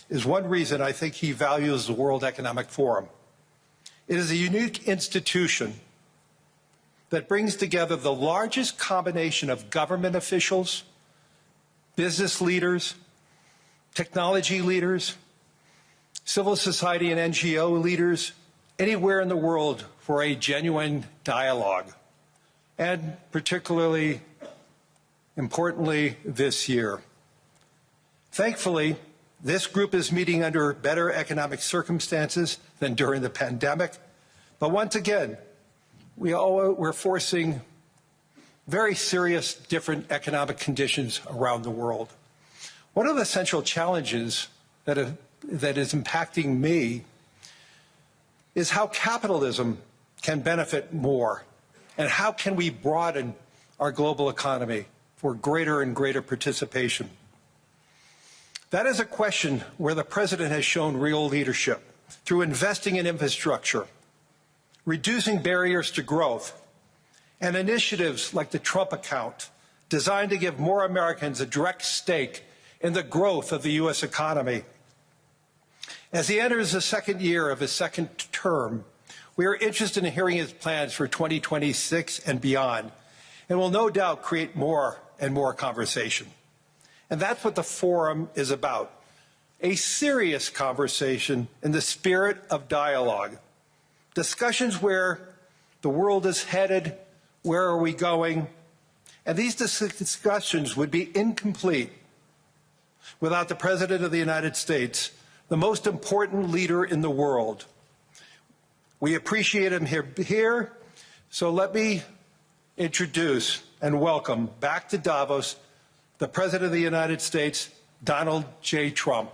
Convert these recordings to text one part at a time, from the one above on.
is one reason I think he values the World Economic Forum. It is a unique institution that brings together the largest combination of government officials, business leaders, technology leaders, civil society and NGO leaders anywhere in the world for a genuine dialogue, and particularly importantly this year. Thankfully, this group is meeting under better economic circumstances than during the pandemic, but once again, we're facing very serious different economic conditions around the world. One of the central challenges that is impacting me is how capitalism can benefit more, and how can we broaden our global economy for greater and greater participation. That is a question where the President has shown real leadership through investing in infrastructure, reducing barriers to growth, and initiatives like the Trump account, designed to give more Americans a direct stake in the growth of the U.S. economy. As he enters the second year of his second term, we are interested in hearing his plans for 2026 and beyond, and will no doubt create more and more conversation. And that's what the forum is about, a serious conversation in the spirit of dialogue. Discussions where the world is headed, where are we going, and these discussions would be incomplete without the President of the United States, the most important leader in the world. We appreciate him here, so let me introduce and welcome back to Davos the President of the United States, Donald J. Trump.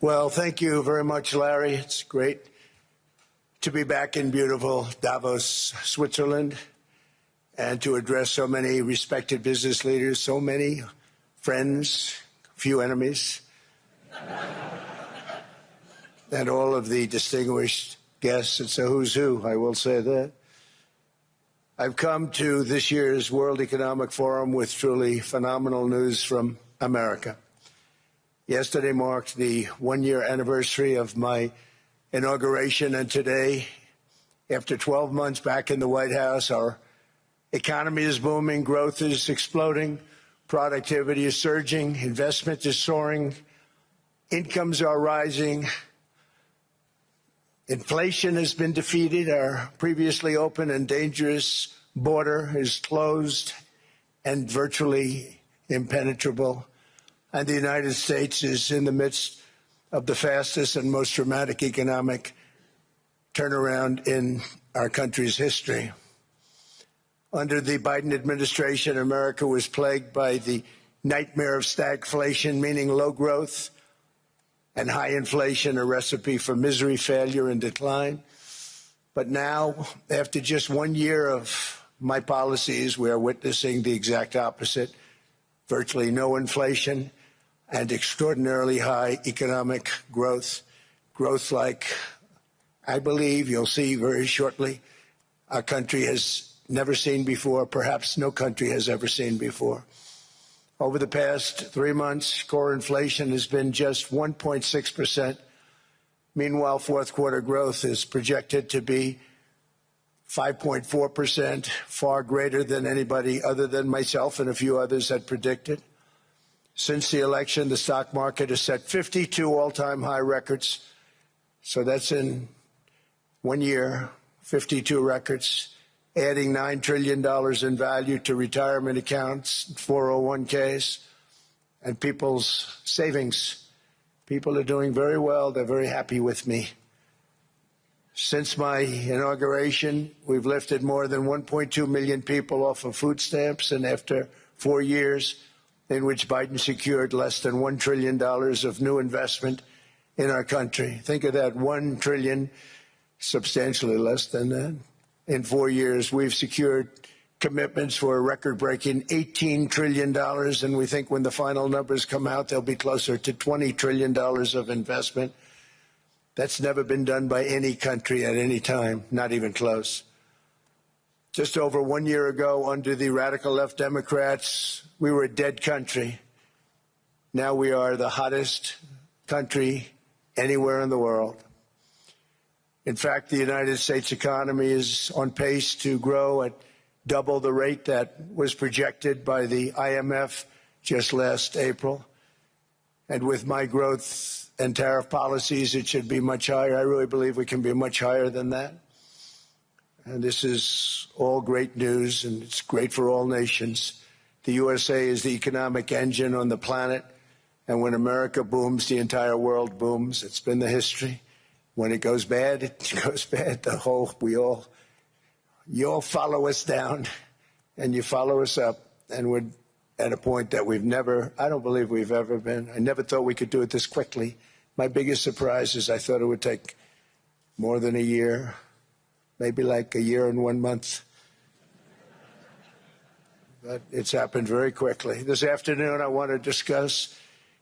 Well, thank you very much, Larry. It's great to be back in beautiful Davos, Switzerland, and to address so many respected business leaders, so many friends, few enemies, and all of the distinguished guests. It's a who's who, I will say that. I've come to this year's World Economic Forum with truly phenomenal news from America. Yesterday marked the one-year anniversary of my inauguration, and today, after 12 months back in the White House, our economy is booming, growth is exploding, productivity is surging, investment is soaring, incomes are rising, inflation has been defeated, our previously open and dangerous border is closed and virtually impenetrable. And the United States is in the midst of the fastest and most dramatic economic turnaround in our country's history. Under the Biden administration, America was plagued by the nightmare of stagflation, meaning low growth, and high inflation, a recipe for misery, failure, and decline. But now, after just 1 year of my policies, we are witnessing the exact opposite: virtually no inflation and extraordinarily high economic growth, growth like I believe you'll see very shortly our country has never seen before, perhaps no country has ever seen before. Over the past 3 months, core inflation has been just 1.6%. Meanwhile, fourth quarter growth is projected to be 5.4%, far greater than anybody other than myself and a few others had predicted. Since the election, the stock market has set 52 all-time high records. So that's in 1 year, 52 records, adding $9 trillion in value to retirement accounts, 401ks, and people's savings. People are doing very well. They're very happy with me. Since my inauguration, we've lifted more than 1.2 million people off of food stamps, and after 4 years, in which Biden secured less than $1 trillion of new investment in our country. Think of that, $1 trillion, substantially less than that. In 4 years, we've secured commitments for a record-breaking $18 trillion, and we think when the final numbers come out, they'll be closer to $20 trillion of investment. That's never been done by any country at any time, not even close. Just over 1 year ago, under the radical left Democrats, we were a dead country. Now we are the hottest country anywhere in the world. In fact, the United States economy is on pace to grow at double the rate that was projected by the IMF just last April. And with my growth and tariff policies, it should be much higher. I really believe we can be much higher than that. And this is all great news, and it's great for all nations. The USA is the economic engine on the planet, and when America booms, the entire world booms. It's been the history. When it goes bad, it goes bad. You all follow us down, and you follow us up, and we're at a point that I don't believe we've ever been. I never thought we could do it this quickly. My biggest surprise is I thought it would take more than a year, maybe like a year and 1 month. But it's happened very quickly. This afternoon, I want to discuss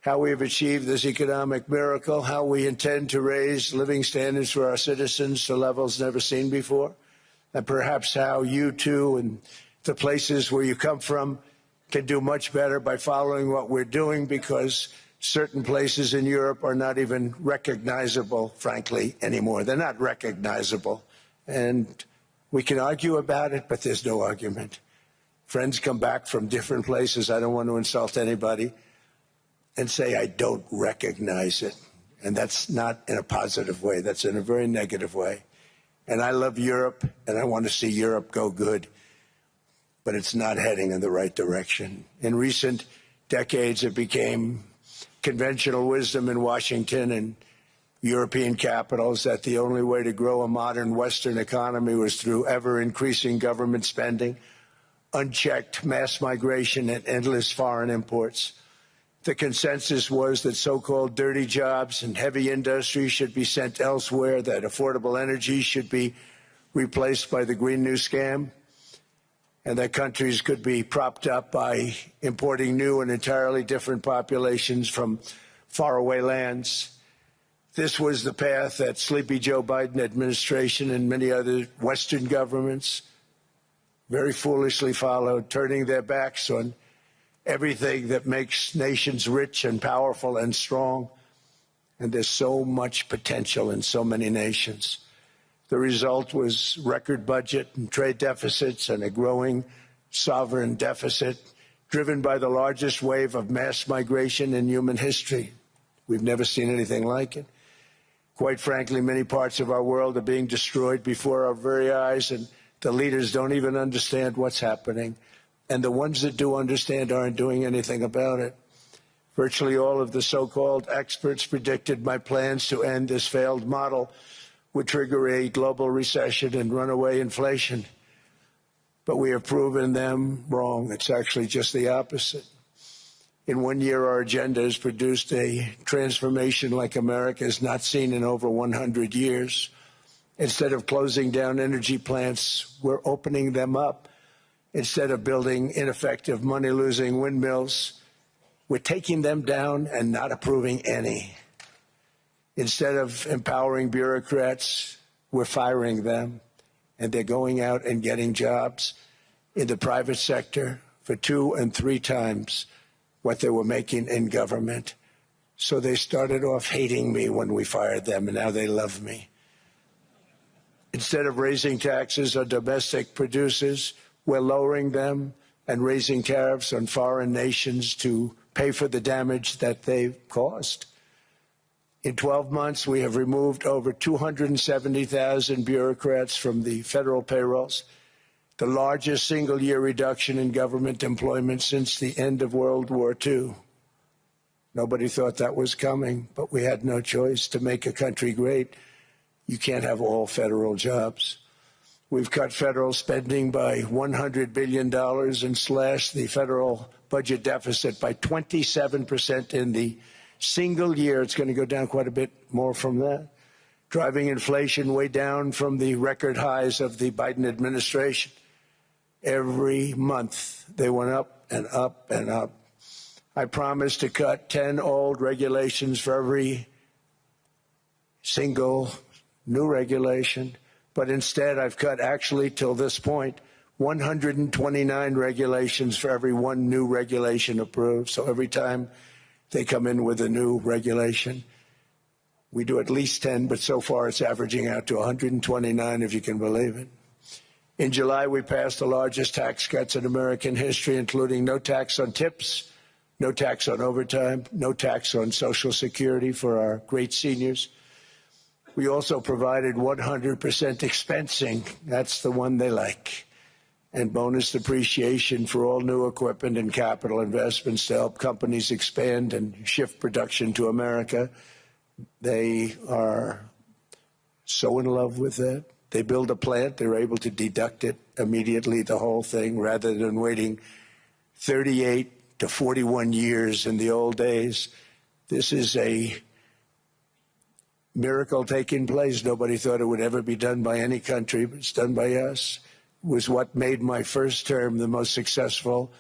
how we have achieved this economic miracle, how we intend to raise living standards for our citizens to levels never seen before, and perhaps how you too and the places where you come from can do much better by following what we're doing, because certain places in Europe are not even recognizable, frankly, anymore. They're not recognizable. And we can argue about it, but there's no argument. Friends come back from different places. I don't want to insult anybody, and say, I don't recognize it. And that's not in a positive way. That's in a very negative way. And I love Europe, and I want to see Europe go good. But it's not heading in the right direction. In recent decades, it became conventional wisdom in Washington and European capitals that the only way to grow a modern Western economy was through ever-increasing government spending, unchecked mass migration, and endless foreign imports. The consensus was that so-called dirty jobs and heavy industry should be sent elsewhere, that affordable energy should be replaced by the Green New Scam, and that countries could be propped up by importing new and entirely different populations from faraway lands. This was the path that Sleepy Joe Biden administration and many other Western governments very foolishly followed, turning their backs on everything that makes nations rich and powerful and strong. And there's so much potential in so many nations. The result was record budget and trade deficits and a growing sovereign deficit driven by the largest wave of mass migration in human history. We've never seen anything like it. Quite frankly, many parts of our world are being destroyed before our very eyes, and the leaders don't even understand what's happening. And the ones that do understand aren't doing anything about it. Virtually all of the so-called experts predicted my plans to end this failed model would trigger a global recession and runaway inflation. But we have proven them wrong. It's actually just the opposite. In 1 year, our agenda has produced a transformation like America has not seen in over 100 years. Instead of closing down energy plants, we're opening them up. Instead of building ineffective, money-losing windmills, we're taking them down and not approving any. Instead of empowering bureaucrats, we're firing them, and they're going out and getting jobs in the private sector for 2 and 3 times what they were making in government. So they started off hating me when we fired them, and now they love me. Instead of raising taxes on domestic producers, we're lowering them and raising tariffs on foreign nations to pay for the damage that they've caused. In 12 months, we have removed over 270,000 bureaucrats from the federal payrolls, the largest single-year reduction in government employment since the end of World War II. Nobody thought that was coming, but we had no choice. To make a country great, you can't have all federal jobs. We've cut federal spending by $100 billion and slashed the federal budget deficit by 27% in the single year. It's going to go down quite a bit more from that, driving inflation way down from the record highs of the Biden administration. Every month they went up and up and up. I promised to cut 10 old regulations for every single new regulation, but instead I've cut, actually till this point, 129 regulations for every one new regulation approved. So every time they come in with a new regulation, we do at least 10, but so far it's averaging out to 129, if you can believe it. In July, we passed the largest tax cuts in American history, including no tax on tips, no tax on overtime, no tax on Social Security for our great seniors. We also provided 100% expensing. That's the one they like. And bonus depreciation for all new equipment and capital investments to help companies expand and shift production to America. They are so in love with that. They build a plant, they're able to deduct it immediately, the whole thing, rather than waiting 38 to 41 years in the old days. This is a miracle taking place. Nobody thought it would ever be done by any country, but it's done by us. It was what made my first term the most successful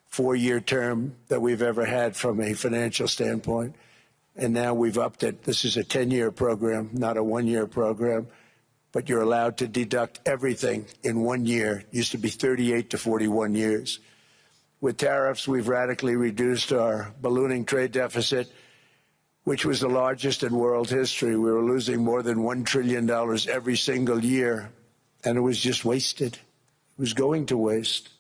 four-year term that we've ever had from a financial standpoint. And now we've upped it. This is a 10-year program, not a one-year program, but you're allowed to deduct everything in 1 year. It used to be 38 to 41 years. With tariffs, we've radically reduced our ballooning trade deficit, which was the largest in world history. We were losing more than $1 trillion every single year, and it was just wasted. It was going to waste.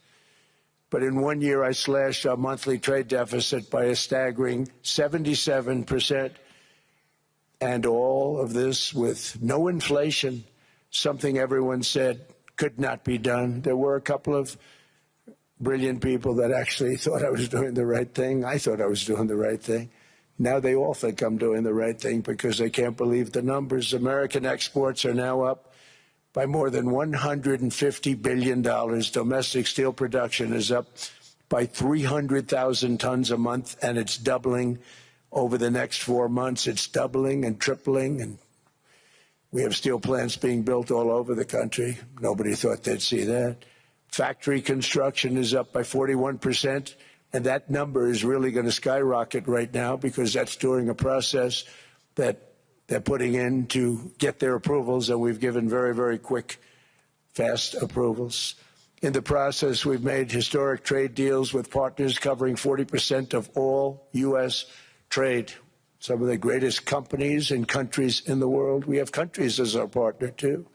But in 1 year, I slashed our monthly trade deficit by a staggering 77%, and all of this with no inflation, something everyone said could not be done. There were a couple of brilliant people that actually thought I was doing the right thing. I thought I was doing the right thing. Now they all think I'm doing the right thing because they can't believe the numbers. American exports are now up by more than $150 billion. Domestic steel production is up by 300,000 tons a month, and it's doubling over the next 4 months. It's doubling and tripling, and we have steel plants being built all over the country. Nobody thought they'd see that. Factory construction is up by 41%, and that number is really going to skyrocket right now because that's during a process that they're putting in to get their approvals, and we've given very, very quick, fast approvals. In the process, we've made historic trade deals with partners covering 40% of all U.S. trade. Some of the greatest companies and countries in the world. We have countries as our partner, too.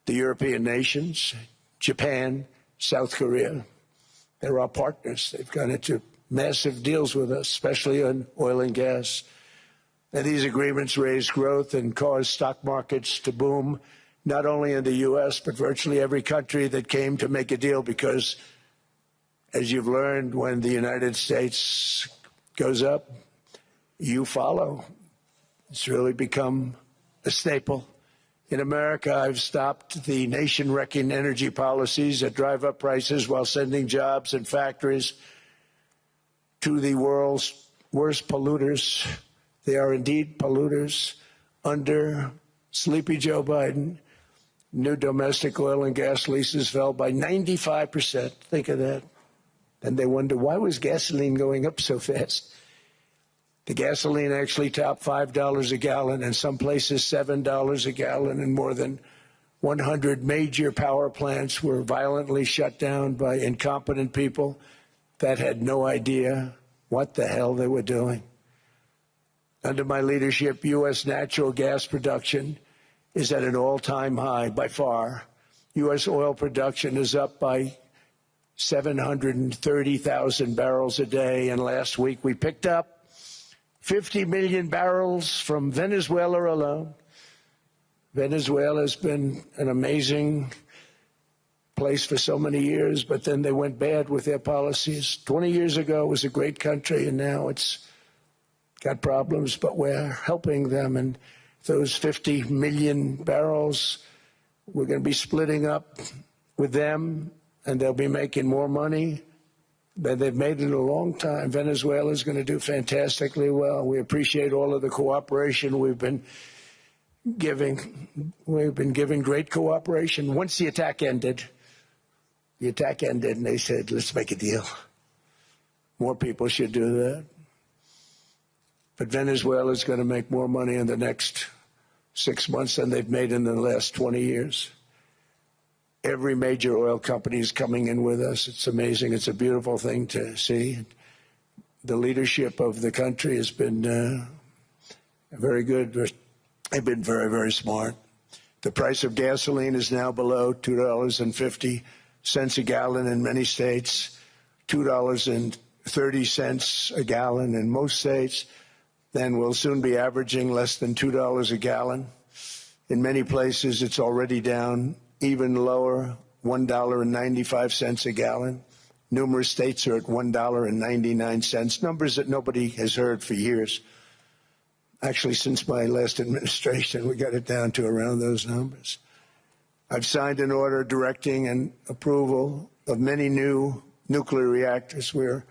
The European nations, Japan, South Korea. They're our partners. They've gone into massive deals with us, especially on oil and gas. And these agreements raise growth and cause stock markets to boom, not only in the U.S., but virtually every country that came to make a deal, because, as you've learned, when the United States goes up, you follow. It's really become a staple. In America, I've stopped the nation-wrecking energy policies that drive up prices while sending jobs and factories to the world's worst polluters. They are indeed polluters. Under Sleepy Joe Biden, new domestic oil and gas leases fell by 95%. Think of that. And they wonder, why was gasoline going up so fast? The gasoline actually topped $5 a gallon, and some places $7 a gallon, and more than 100 major power plants were violently shut down by incompetent people that had no idea what the hell they were doing. Under my leadership, U.S. natural gas production is at an all-time high by far. U.S. oil production is up by 730,000 barrels a day, and last week we picked up 50 million barrels from Venezuela alone. Venezuela has been an amazing place for so many years, but then they went bad with their policies. 20 years ago, it was a great country, and now it's got problems, but we're helping them. And those 50 million barrels We're going to be splitting up with them, and they'll be making more money than they've made in a long time. Venezuela is going to do fantastically well. We appreciate all of the cooperation we've been giving. We've been giving great cooperation. Once the attack ended, and they said, let's make a deal. More people should do that. But Venezuela is going to make more money in the next 6 months than they've made in the last 20 years. Every major oil company is coming in with us. It's amazing. It's a beautiful thing to see. The leadership of the country has been very good. They've been very, very smart. The price of gasoline is now below $2.50 a gallon in many states, $2.30 a gallon in most states. Then we'll soon be averaging less than $2 a gallon. In many places, it's already down even lower, $1.95 a gallon. Numerous states are at $1.99, numbers that nobody has heard for years. Actually, since my last administration, we got it down to around those numbers. I've signed an order directing and approval of many new nuclear reactors. We're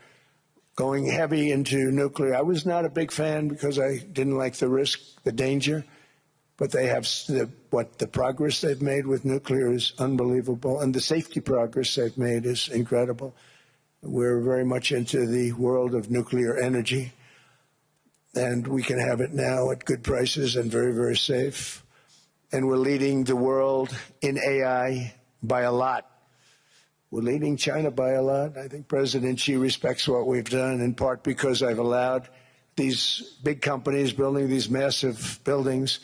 going heavy into nuclear. I was not a big fan because I didn't like the risk, the danger, but they have the progress they've made with nuclear is unbelievable, and the safety progress they've made is incredible. We're very much into the world of nuclear energy, and we can have it now at good prices and very, very safe. And we're leading the world in AI by a lot. We're leading China by a lot. I think President Xi respects what we've done, in part because I've allowed these big companies building these massive buildings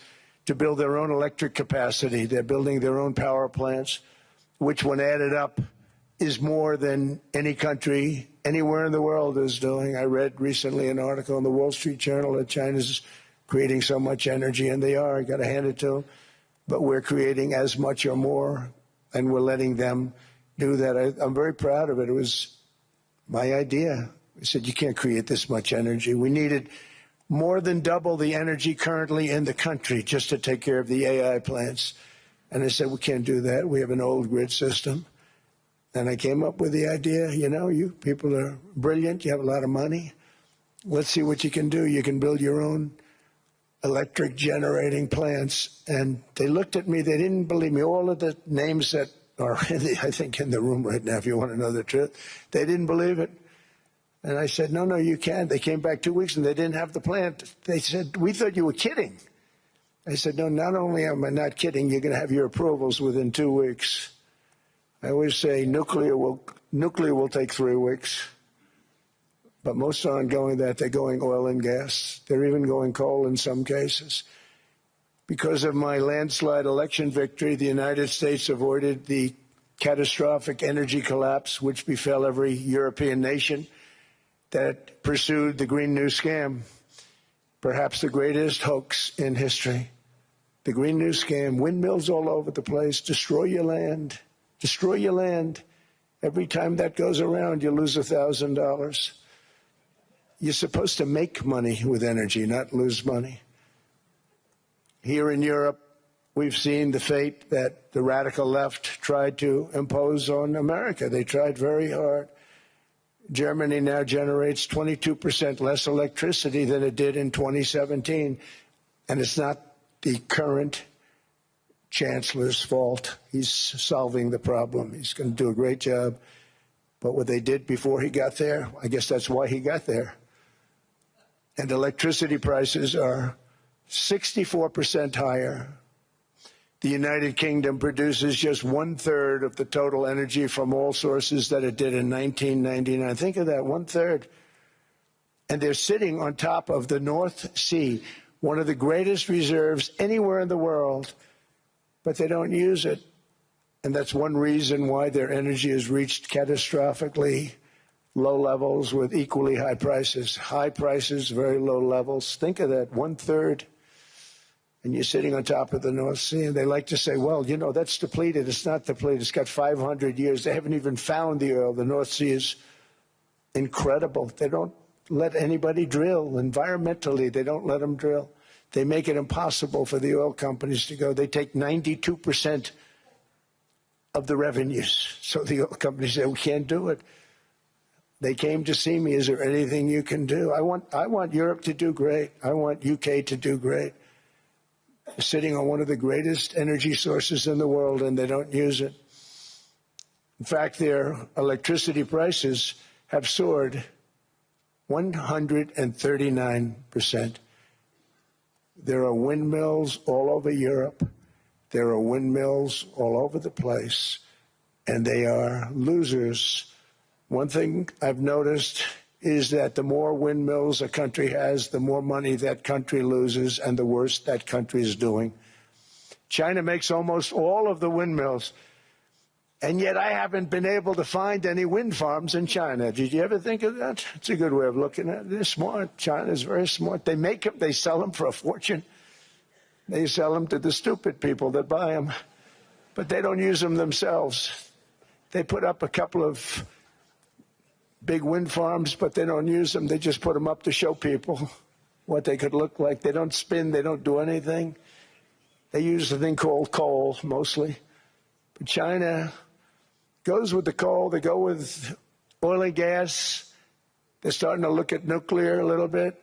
to build their own electric capacity. They're building their own power plants, which when added up is more than any country anywhere in the world is doing. I read recently an article in the Wall Street Journal that China's creating so much energy, and they are. I got to hand it to them. But we're creating as much or more, and we're letting them do that. I'm very proud of it. It was my idea. I said, you can't create this much energy. We needed more than double the energy currently in the country just to take care of the AI plants. And I said, we can't do that. We have an old grid system. And I came up with the idea, you know, you people are brilliant. You have a lot of money. Let's see what you can do. You can build your own electric generating plants. And they looked at me. They didn't believe me. All of the names that are, I think, in the room right now, if you want to know the truth, they didn't believe it. And I said, no, you can't. They came back 2 weeks and they didn't have the plant. They said, we thought you were kidding. I said, no, not only am I not kidding, you're going to have your approvals within 2 weeks. I always say nuclear will take 3 weeks. But most aren't going that. They're going oil and gas. They're even going coal in some cases. Because of my landslide election victory, the United States avoided the catastrophic energy collapse which befell every European nation that pursued the Green New Scam, perhaps the greatest hoax in history. The Green New Scam, windmills all over the place, destroy your land, destroy your land. Every time that goes around, you lose $1,000. You're supposed to make money with energy, not lose money. Here in Europe, we've seen the fate that the radical left tried to impose on America. They tried very hard. Germany now generates 22% less electricity than it did in 2017. And it's not the current chancellor's fault. He's solving the problem. He's going to do a great job. But what they did before he got there, I guess that's why he got there. And electricity prices are 64% higher. The United Kingdom produces just 1/3 of the total energy from all sources that it did in 1999. Think of that, 1/3. And they're sitting on top of the North Sea, one of the greatest reserves anywhere in the world, but they don't use it. And that's one reason why their energy has reached catastrophically low levels with equally high prices. High prices, very low levels. Think of that, 1/3. And you're sitting on top of the North Sea, and they like to say, well, you know, that's depleted. It's not depleted. It's got 500 years. They haven't even found the oil. The North Sea is incredible. They don't let anybody drill. Environmentally, they don't let them drill. They make it impossible for the oil companies to go. They take 92% of the revenues. So the oil companies said, we can't do it. They came to see me. Is there anything you can do? I want Europe to do great. I want UK to do great. They're sitting on one of the greatest energy sources in the world, and they don't use it. In fact, their electricity prices have soared 139%. There are windmills all over Europe. There are windmills all over the place, and they are losers. One thing I've noticed is that the more windmills a country has, the more money that country loses and the worse that country is doing. China makes almost all of the windmills, and yet I haven't been able to find any wind farms in China. Did you ever think of that? It's a good way of looking at it. They're smart. China's very smart. They make them, they sell them for a fortune. They sell them to the stupid people that buy them, but they don't use them themselves. They put up a couple of big wind farms, but they don't use them. They just put them up to show people what they could look like. They don't spin. They don't do anything. They use a thing called coal, mostly. But China goes with the coal. They go with oil and gas. They're starting to look at nuclear a little bit,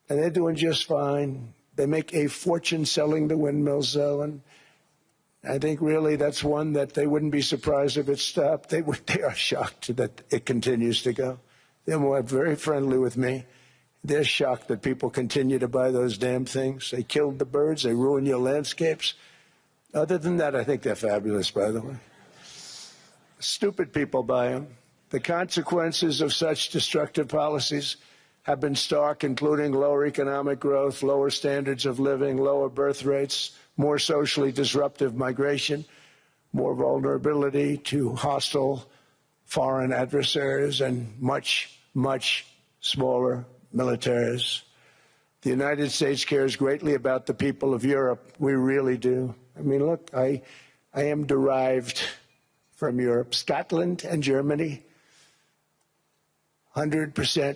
and they're doing just fine. They make a fortune selling the windmills, though, and I think really that's one that they wouldn't be surprised if it stopped. They are shocked that it continues to go. They're very friendly with me. They're shocked that people continue to buy those damn things. They killed the birds. They ruin your landscapes. Other than that, I think they're fabulous, by the way. Stupid people buy them. The consequences of such destructive policies have been stark, including lower economic growth, lower standards of living, lower birth rates, more socially disruptive migration, more vulnerability to hostile foreign adversaries, and much, much smaller militaries. The United States cares greatly about the people of Europe. We really do. I mean, look, I am derived from Europe. Scotland and Germany, 100%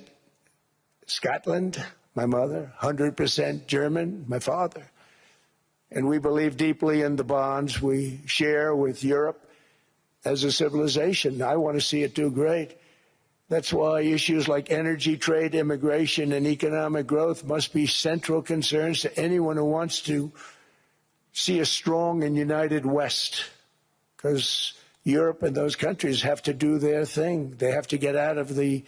Scotland, my mother, 100% German, my father. And we believe deeply in the bonds we share with Europe as a civilization. I want to see it do great. That's why issues like energy, trade, immigration, and economic growth must be central concerns to anyone who wants to see a strong and united West, because Europe and those countries have to do their thing. They have to get out of the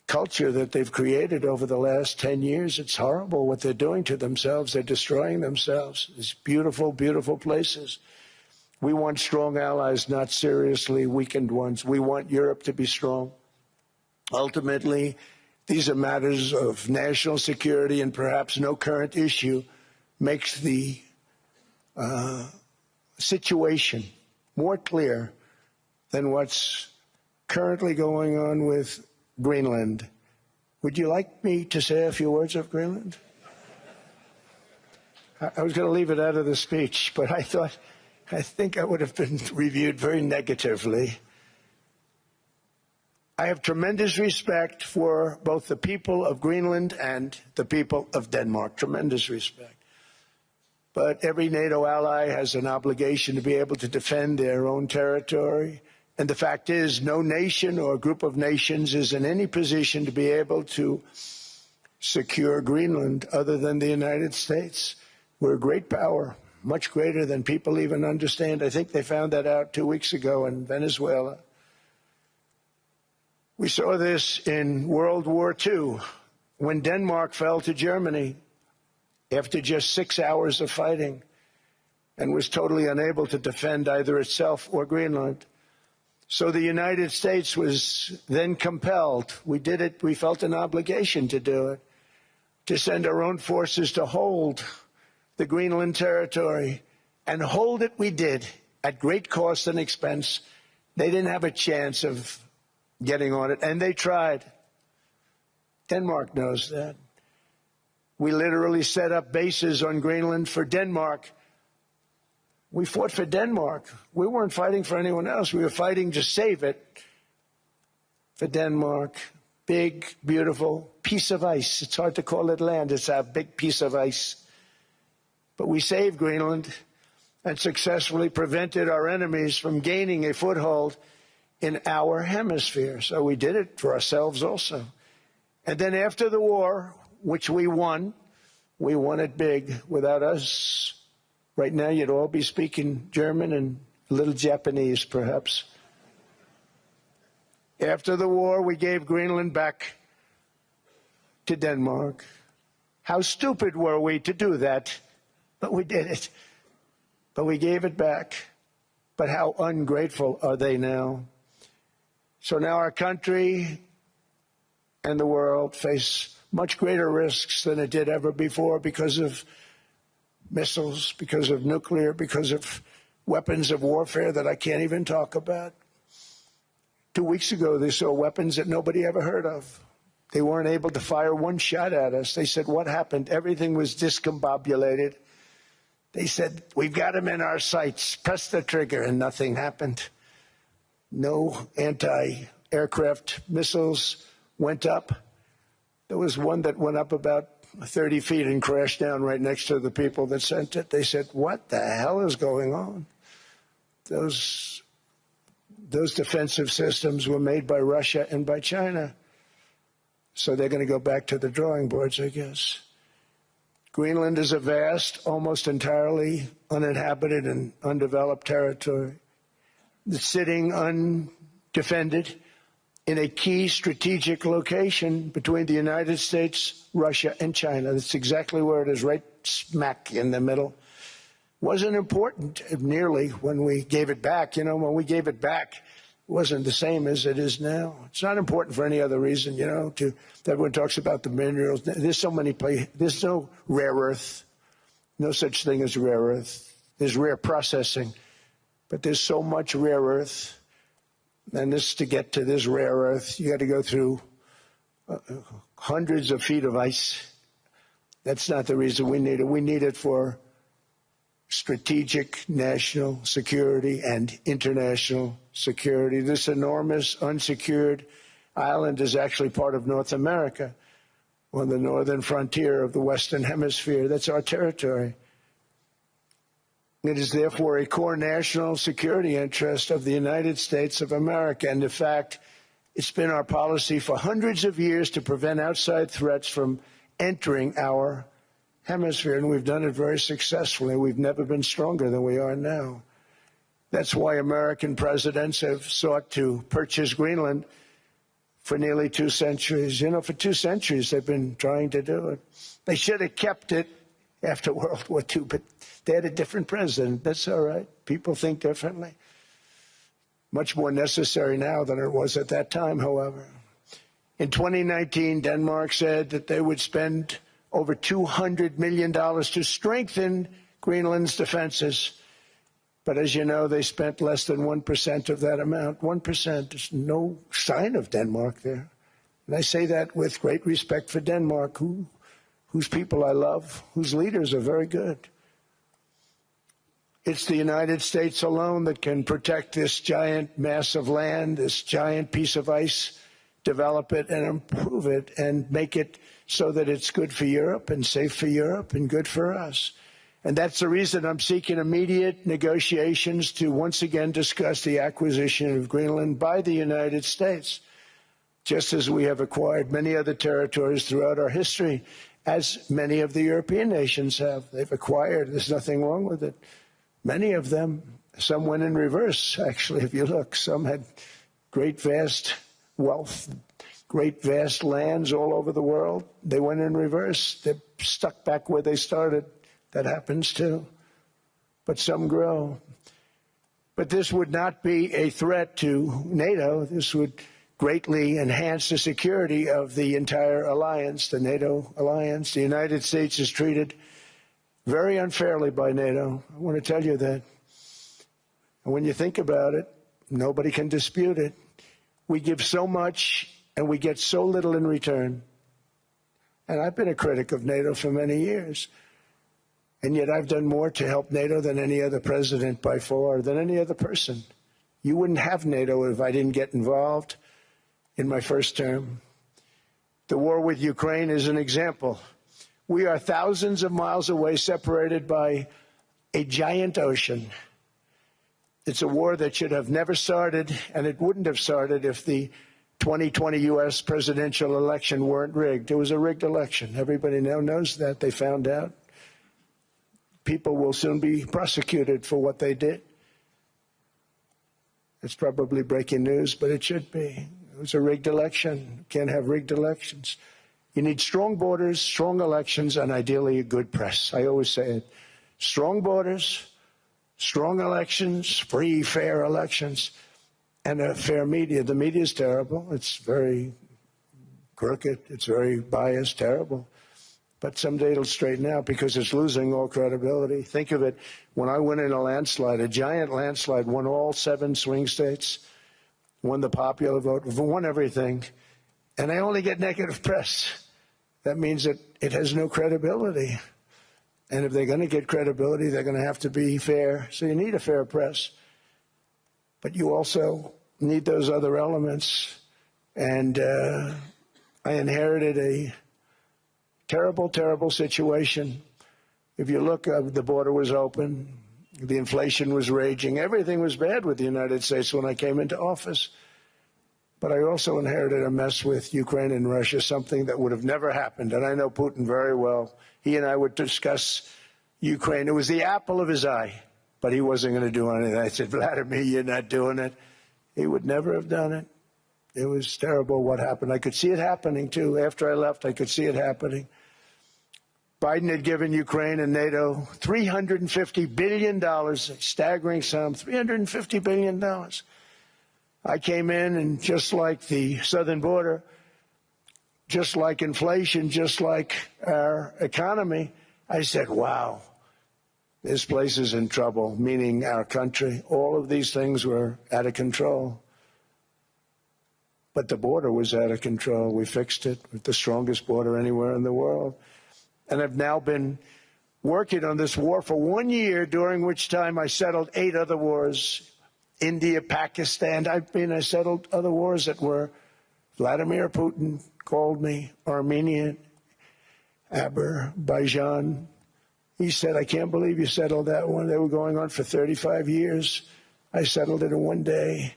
culture that they've created over the last 10 years. It's horrible what they're doing to themselves. They're destroying themselves. These beautiful, beautiful places. We want strong allies, not seriously weakened ones. We want Europe to be strong. Ultimately, these are matters of national security, and perhaps no current issue makes the situation more clear than what's currently going on with Greenland. Would you like me to say a few words of Greenland? I was going to leave it out of the speech, but I think I would have been reviewed very negatively. I have tremendous respect for both the people of Greenland and the people of Denmark, tremendous respect. But every NATO ally has an obligation to be able to defend their own territory. And the fact is, no nation or group of nations is in any position to be able to secure Greenland other than the United States. We're a great power, much greater than people even understand. I think they found that out 2 weeks ago in Venezuela. We saw this in World War II, when Denmark fell to Germany after just 6 hours of fighting and was totally unable to defend either itself or Greenland. So the United States was then compelled, we did it, we felt an obligation to do it, to send our own forces to hold the Greenland territory. And hold it we did, at great cost and expense. They didn't have a chance of getting on it, and they tried. Denmark knows that. We literally set up bases on Greenland for Denmark. We fought for Denmark. We weren't fighting for anyone else. We were fighting to save it for Denmark. Big, beautiful piece of ice. It's hard to call it land. It's a big piece of ice. But we saved Greenland. and successfully prevented our enemies from gaining a foothold in our hemisphere. So we did it for ourselves also. And then after the war, which we won it big. Without us, right now you'd all be speaking German and a little Japanese, perhaps. After the war, we gave Greenland back to Denmark. How stupid were we to do that? But we did it. But we gave it back. But how ungrateful are they now? So now our country and the world face much greater risks than it did ever before because of missiles, because of nuclear, because of weapons of warfare that I can't even talk about. 2 weeks ago, they saw weapons that nobody ever heard of. They weren't able to fire one shot at us. They said, what happened? Everything was discombobulated. They said, we've got them in our sights. Press the trigger, and nothing happened. No anti-aircraft missiles went up. There was one that went up about 30 feet and crashed down right next to the people that sent it. They said, what the hell is going on? Those defensive systems were made by Russia and by China. So they're going to go back to the drawing boards, I guess. Greenland is a vast, almost entirely uninhabited and undeveloped territory. It's sitting undefended in a key strategic location between the United States, Russia, and China. That's exactly where it is, right smack in the middle. Wasn't important nearly when we gave it back. You know, when we gave it back, it wasn't the same as it is now. It's not important for any other reason, you know, everyone talks about the minerals. There's so many places. There's no rare earth, no such thing as rare earth. There's rare processing, but there's so much rare earth. And to get to this rare earth, you got to go through hundreds of feet of ice. That's not the reason we need it. We need it for strategic national security and international security. This enormous unsecured island is actually part of North America, on the northern frontier of the Western Hemisphere. That's our territory. It is therefore a core national security interest of the United States of America. And in fact, it's been our policy for hundreds of years to prevent outside threats from entering our hemisphere, and we've done it very successfully. We've never been stronger than we are now. That's why American presidents have sought to purchase Greenland for nearly 2 centuries. You know, for 2 centuries they've been trying to do it. They should have kept it after World War II, but they had a different president. That's all right. People think differently. Much more necessary now than it was at that time, however. In 2019, Denmark said that they would spend over $200 million to strengthen Greenland's defenses. But as you know, they spent less than 1% of that amount. 1%. There's no sign of Denmark there. And I say that with great respect for Denmark, whose people I love, whose leaders are very good. It's the United States alone that can protect this giant mass of land, this giant piece of ice, develop it and improve it and make it so that it's good for Europe and safe for Europe and good for us. And that's the reason I'm seeking immediate negotiations to once again discuss the acquisition of Greenland by the United States, just as we have acquired many other territories throughout our history, as many of the European nations have. They've acquired. There's nothing wrong with it. Many of them, some went in reverse, actually, if you look. Some had great, vast wealth, great, vast lands all over the world. They went in reverse. They're stuck back where they started. That happens too. But some grow. But this would not be a threat to NATO. This would greatly enhance the security of the entire alliance, the NATO alliance. The United States is treated very unfairly by NATO. I want to tell you that. And when you think about it, nobody can dispute it. We give so much and we get so little in return. And I've been a critic of NATO for many years. And yet I've done more to help NATO than any other president by far, than any other person. You wouldn't have NATO if I didn't get involved in my first term. The war with Ukraine is an example. We are thousands of miles away, separated by a giant ocean. It's a war that should have never started, and it wouldn't have started if the 2020 U.S. presidential election weren't rigged. It was a rigged election. Everybody now knows that. They found out. People will soon be prosecuted for what they did. It's probably breaking news, but it should be. It was a rigged election. You can't have rigged elections. You need strong borders, strong elections, and ideally a good press. I always say it. Strong borders, strong elections, free, fair elections, and a fair media. The media is terrible. It's very crooked. It's very biased, terrible. But someday it'll straighten out because it's losing all credibility. Think of it. When I went in a landslide, a giant landslide, won all 7 swing states, won the popular vote, won everything, and I only get negative press. That means that it has no credibility. And if they're going to get credibility, they're going to have to be fair. So you need a fair press. But you also need those other elements. And I inherited a terrible, terrible situation. If you look, the border was open. The inflation was raging. Everything was bad with the United States when I came into office. But I also inherited a mess with Ukraine and Russia, something that would have never happened. And I know Putin very well. He and I would discuss Ukraine. It was the apple of his eye, but he wasn't going to do anything. I said, Vladimir, you're not doing it. He would never have done it. It was terrible what happened. I could see it happening, too. After I left, I could see it happening. Biden had given Ukraine and NATO $350 billion, a staggering sum, $350 billion. I came in, and just like the southern border, just like inflation, just like our economy, I said, wow, this place is in trouble, meaning our country. All of these things were out of control. But the border was out of control. We fixed it with the strongest border anywhere in the world. And I've now been working on this war for 1 year, during which time I settled 8 other wars. India, Pakistan. I settled other wars that were Vladimir Putin called me, Armenia, Azerbaijan. He said, I can't believe you settled that one. They were going on for 35 years. I settled it in 1 day.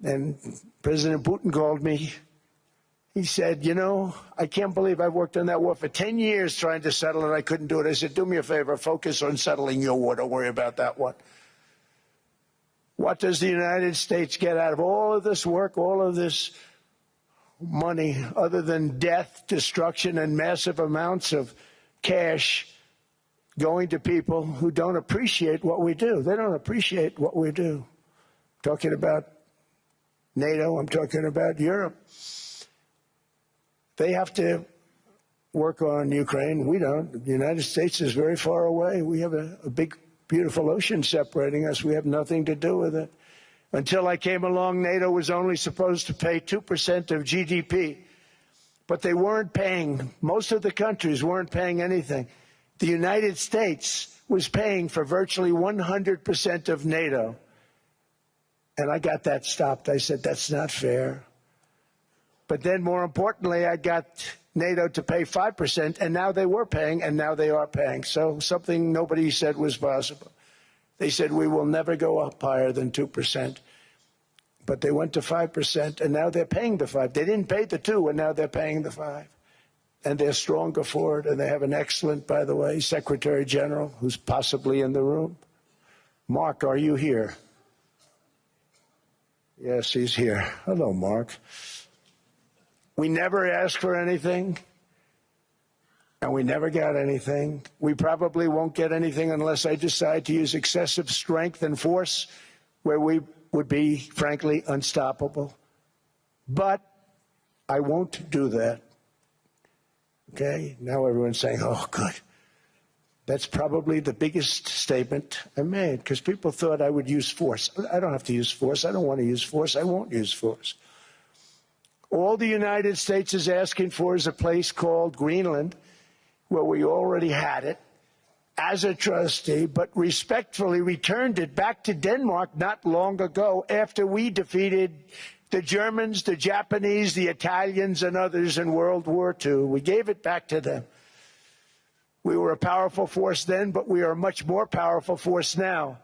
And President Putin called me. He said, you know, I can't believe I worked on that war for 10 years trying to settle it. I couldn't do it. I said, do me a favor, focus on settling your war. Don't worry about that one. What does the United States get out of all of this work, all of this money, other than death, destruction, and massive amounts of cash going to people who don't appreciate what we do? They don't appreciate what we do. I'm talking about NATO. I'm talking about Europe. They have to work on Ukraine. We don't. The United States is very far away. We have a big, beautiful ocean separating us. We have nothing to do with it. Until I came along, NATO was only supposed to pay 2% of GDP. But they weren't paying. Most of the countries weren't paying anything. The United States was paying for virtually 100% of NATO. And I got that stopped. I said, that's not fair. But then, more importantly, I got NATO to pay 5%, and now they were paying, and now they are paying. So something nobody said was possible. They said, we will never go up higher than 2%. But they went to 5%, and now they're paying the 5%. They didn't pay the 2%, and now they're paying the 5%. And they're stronger for it, and they have an excellent, by the way, Secretary General, who's possibly in the room. Mark, are you here? Yes, he's here. Hello, Mark. We never asked for anything, and we never got anything. We probably won't get anything unless I decide to use excessive strength and force, where we would be, frankly, unstoppable. But I won't do that. Okay? Now everyone's saying, oh, good. That's probably the biggest statement I made, because people thought I would use force. I don't have to use force. I don't want to use force. I won't use force. All the United States is asking for is a place called Greenland, where we already had it, as a trustee, but respectfully returned it back to Denmark not long ago after we defeated the Germans, the Japanese, the Italians, and others in World War II. We gave it back to them. We were a powerful force then, but we are a much more powerful force now.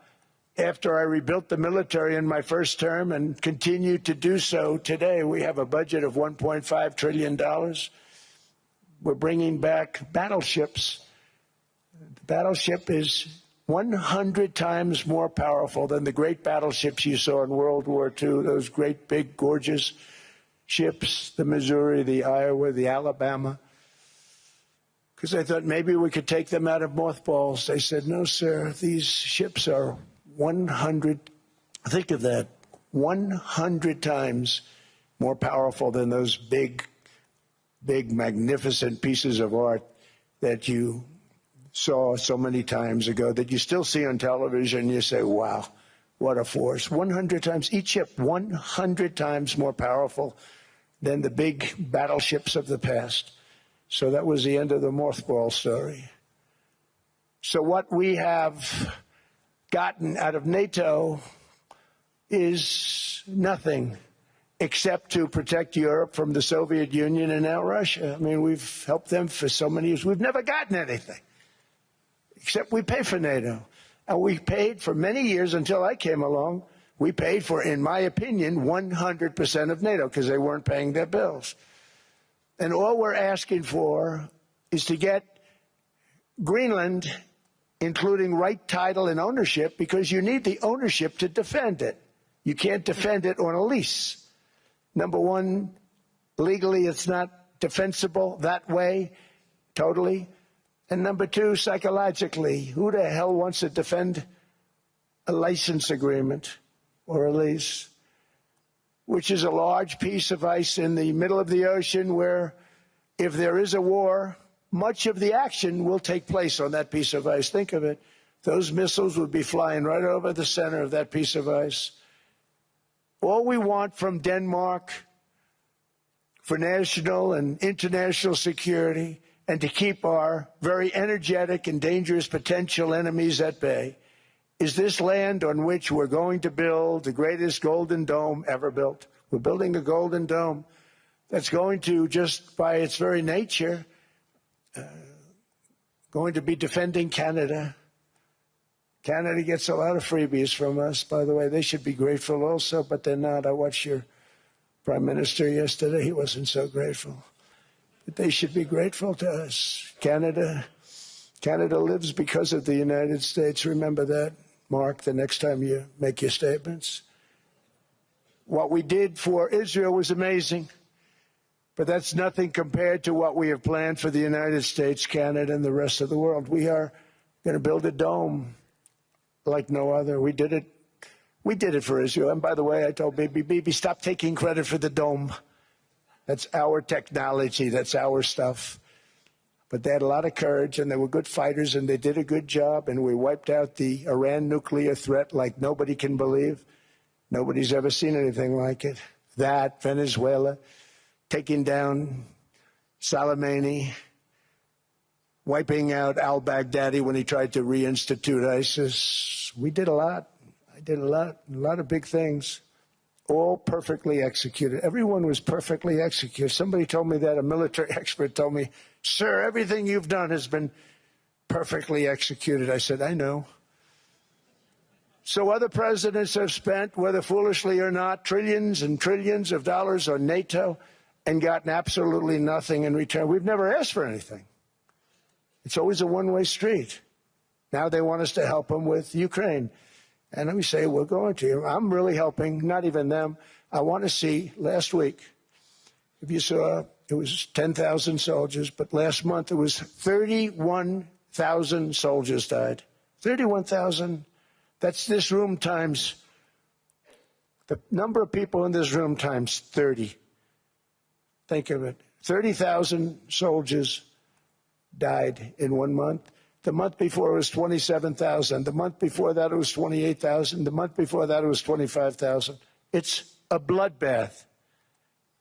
After I rebuilt the military in my first term and continue to do so today, we have a budget of $1.5 trillion. We're bringing back battleships. The battleship is 100 times more powerful than the great battleships you saw in World War II, those great, big, gorgeous ships, the Missouri, the Iowa, the Alabama. Because I thought maybe we could take them out of mothballs. They said, no, sir, these ships are 100, think of that, 100 times more powerful than those big, magnificent pieces of art that you saw so many times ago, that you still see on television. You say, wow, what a force. 100 times, each ship 100 times more powerful than the big battleships of the past. So that was the end of the mothball story. So what we have gotten out of NATO is nothing except to protect Europe from the Soviet Union and now Russia. I mean, we've helped them for so many years. We've never gotten anything, except we pay for NATO. And we paid for many years until I came along. We paid for, in my opinion, 100% of NATO because they weren't paying their bills. And all we're asking for is to get Greenland, including right title and ownership, because you need the ownership to defend it. You can't defend it on a lease. Number one, legally it's not defensible that way, totally. And number two, psychologically, who the hell wants to defend a license agreement or a lease, which is a large piece of ice in the middle of the ocean where if there is a war, much of the action will take place on that piece of ice. Think of it. Those missiles would be flying right over the center of that piece of ice. All we want from Denmark for national and international security and to keep our very energetic and dangerous potential enemies at bay is this land on which we're going to build the greatest golden dome ever built. We're building a golden dome that's going to, just by its very nature, going to be defending Canada. Canada gets a lot of freebies from us, by the way. They should be grateful also, but they're not. I watched your Prime Minister yesterday. He wasn't so grateful. But they should be grateful to us. Canada lives because of the United States. Remember that, Mark, the next time you make your statements. What we did for Israel was amazing, but that's nothing compared to what we have planned for the United States, Canada, and the rest of the world. We are going to build a dome like no other. We did it for Israel. And by the way, I told Bibi, stop taking credit for the dome. That's our technology. That's our stuff. But they had a lot of courage, and they were good fighters, and they did a good job, and we wiped out the Iran nuclear threat like nobody can believe. Nobody's ever seen anything like it. That, Venezuela, taking down Soleimani, wiping out al-Baghdadi when he tried to reinstitute ISIS. We did a lot. I did a lot of big things, all perfectly executed. Everyone was perfectly executed. Somebody told me that, a military expert told me, sir, everything you've done has been perfectly executed. I said, I know. So other presidents have spent, whether foolishly or not, trillions and trillions of dollars on NATO and gotten absolutely nothing in return. We've never asked for anything. It's always a one-way street. Now they want us to help them with Ukraine. And let me say, we're going to. I'm really helping, not even them. I want to see, last week, if you saw, it was 10,000 soldiers, but last month it was 31,000 soldiers died. 31,000. That's this room times, the number of people in this room times 30. Think of it. 30,000 soldiers died in 1 month. The month before it was 27,000. The month before that it was 28,000. The month before that it was 25,000. It's a bloodbath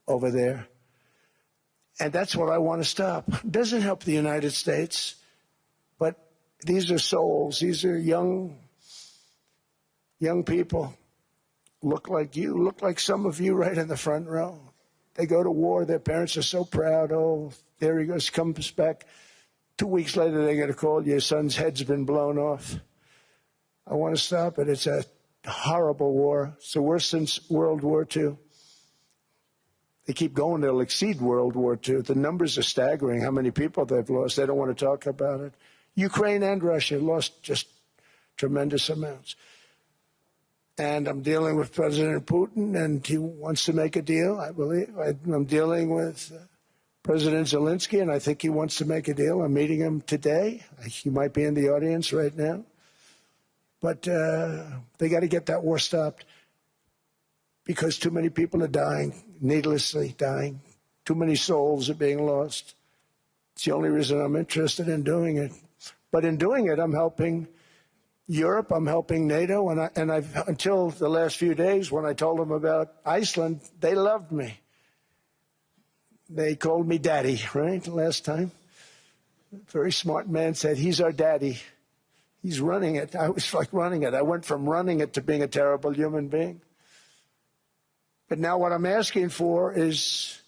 over there. And that's what I want to stop. It doesn't help the United States, but these are souls. These are young people. Look like you, look like some of you right in the front row. They go to war. Their parents are so proud. Oh, there he goes, comes back. 2 weeks later, they get a call, your son's head's been blown off. I want to stop it. It's a horrible war. It's the worst since World War II. They keep going, they'll exceed World War II. The numbers are staggering, how many people they've lost. They don't want to talk about it. Ukraine and Russia lost just tremendous amounts. And I'm dealing with President Putin, and he wants to make a deal, I believe. I'm dealing with President Zelensky, and I think he wants to make a deal. I'm meeting him today. He might be in the audience right now. But they got to get that war stopped because too many people are dying, needlessly dying. Too many souls are being lost. It's the only reason I'm interested in doing it. But in doing it, I'm helping Europe, I'm helping NATO, and I've until the last few days when I told them about Iceland, they loved me. They called me daddy, right, last time. A very smart man said, he's our daddy. He's running it. I was like running it. I went from running it to being a terrible human being. But now what I'm asking for is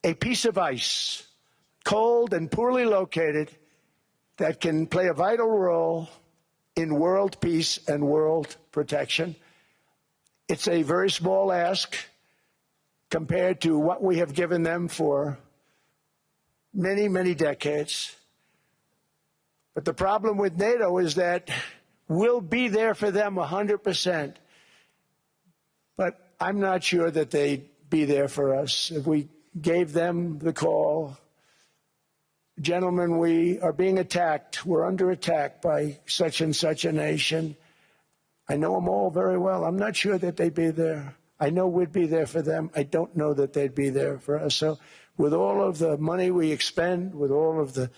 a piece of ice, cold and poorly located, that can play a vital role in world peace and world protection. It's a very small ask compared to what we have given them for many, many decades. But the problem with NATO is that we'll be there for them 100%. But I'm not sure that they'd be there for us. If we gave them the call, gentlemen, we are being attacked. We're under attack by such and such a nation. I know them all very well. I'm not sure that they'd be there. I know we'd be there for them. I don't know that they'd be there for us. So with all of the money we expend, with all of the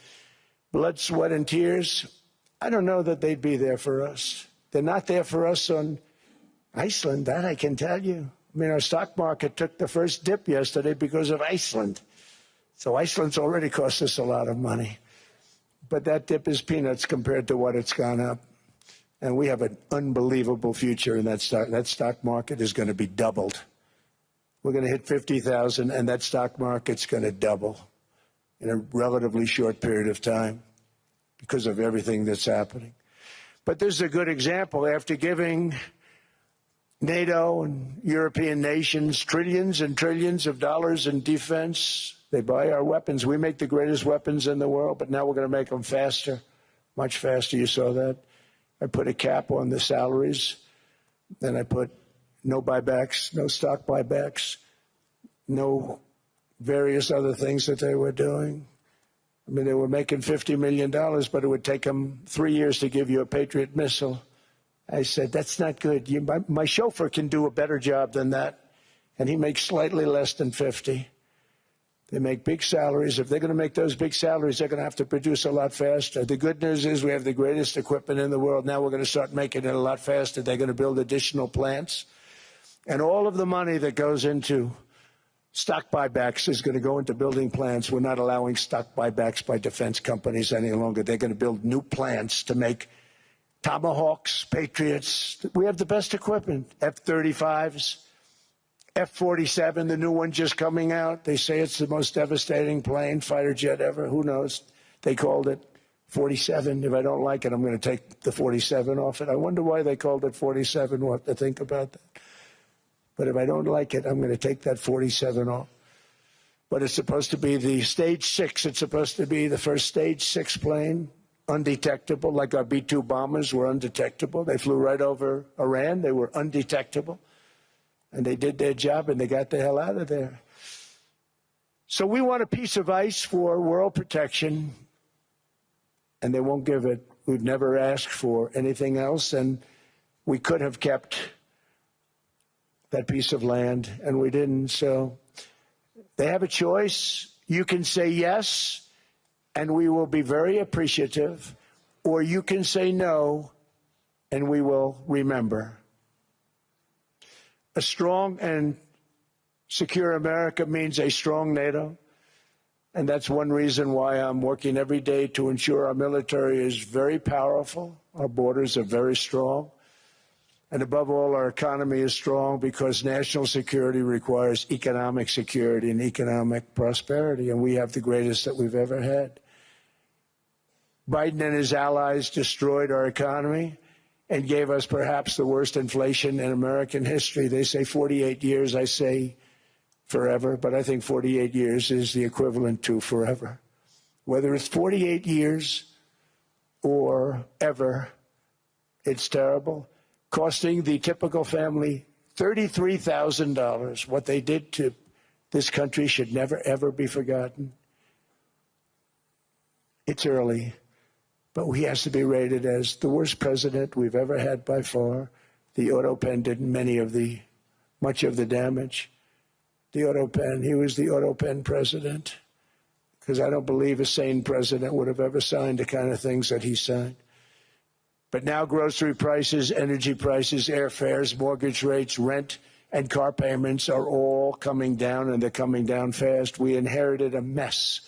blood, sweat, and tears, I don't know that they'd be there for us. They're not there for us on Iceland, that I can tell you. I mean, our stock market took the first dip yesterday because of Iceland. So Iceland's already cost us a lot of money. But that dip is peanuts compared to what it's gone up. And we have an unbelievable future in that stock. That stock market is going to be doubled. We're going to hit 50,000, and that stock market's going to double in a relatively short period of time because of everything that's happening. But this is a good example. After giving NATO and European nations trillions and trillions of dollars in defense, they buy our weapons. We make the greatest weapons in the world, but now we're going to make them faster, much faster. You saw that. I put a cap on the salaries. Then I put no buybacks, no stock buybacks, no various other things that they were doing. I mean, they were making $50 million, but it would take them 3 years to give you a Patriot missile. I said, that's not good. My chauffeur can do a better job than that, and he makes slightly less than 50. They make big salaries. If they're going to make those big salaries, they're going to have to produce a lot faster. The good news is we have the greatest equipment in the world. Now we're going to start making it a lot faster. They're going to build additional plants. And all of the money that goes into stock buybacks is going to go into building plants. We're not allowing stock buybacks by defense companies any longer. They're going to build new plants to make Tomahawks, Patriots. We have the best equipment, F-35s. F-47, the new one just coming out. They say it's the most devastating plane, fighter jet ever. Who knows? They called it 47. If I don't like it, I'm going to take the 47 off it. I wonder why they called it 47. We'll have to think about that. But if I don't like it, I'm going to take that 47 off. But it's supposed to be the Stage 6. It's supposed to be the first Stage 6 plane, undetectable, like our B-2 bombers were undetectable. They flew right over Iran. They were undetectable. And they did their job, and they got the hell out of there. So we want a piece of ice for world protection, and they won't give it. We've never asked for anything else, and we could have kept that piece of land, and we didn't. So they have a choice. You can say yes, and we will be very appreciative, or you can say no, and we will remember. A strong and secure America means a strong NATO, and that's one reason why I'm working every day to ensure our military is very powerful, our borders are very strong, and above all, our economy is strong because national security requires economic security and economic prosperity, and we have the greatest that we've ever had. Biden and his allies destroyed our economy and gave us perhaps the worst inflation in American history. They say 48 years, I say forever, but I think 48 years is the equivalent to forever. Whether it's 48 years or ever, it's terrible, costing the typical family $33,000. What they did to this country should never, ever be forgotten. It's early, but he has to be rated as the worst president we've ever had by far. The auto pen did much of the damage. The auto pen, he was the auto pen president, because I don't believe a sane president would have ever signed the kind of things that he signed. But now grocery prices, energy prices, airfares, mortgage rates, rent, and car payments are all coming down, and they're coming down fast. We inherited a mess,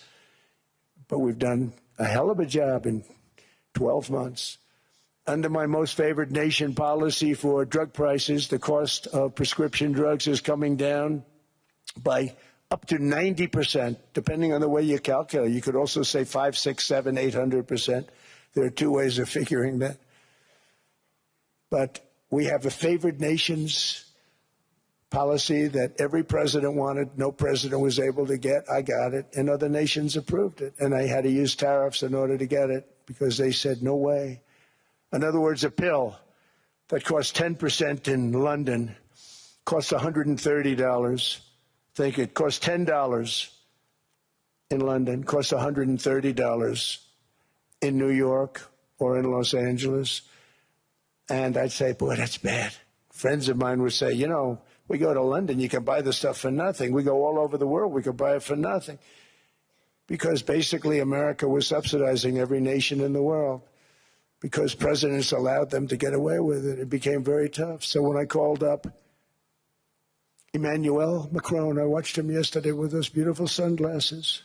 but we've done a hell of a job in 12 months. Under my most favored nation policy for drug prices, the cost of prescription drugs is coming down by up to 90%, depending on the way you calculate. You could also say 5, 6, 7, 800%. There are two ways of figuring that. But we have a favored nations policy that every president wanted, no president was able to get. I got it, and other nations approved it. And I had to use tariffs in order to get it because they said, no way. In other words, a pill that costs 10% in London costs $130. Think it costs $10 in London, costs $130 in New York or in Los Angeles. And I'd say, boy, that's bad. Friends of mine would say, you know, we go to London, you can buy the stuff for nothing. We go all over the world, we can buy it for nothing. Because basically America was subsidizing every nation in the world. Because presidents allowed them to get away with it. It became very tough. So when I called up Emmanuel Macron, I watched him yesterday with those beautiful sunglasses.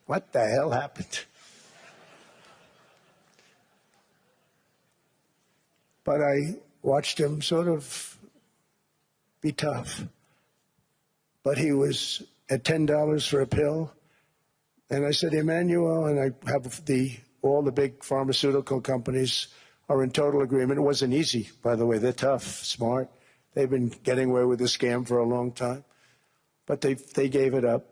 What the hell happened? But I watched him sort of be tough. But he was at $10 for a pill. And I said, Emmanuel, and I have all the big pharmaceutical companies are in total agreement. It wasn't easy, by the way. They're tough, smart. They've been getting away with the scam for a long time. But they gave it up.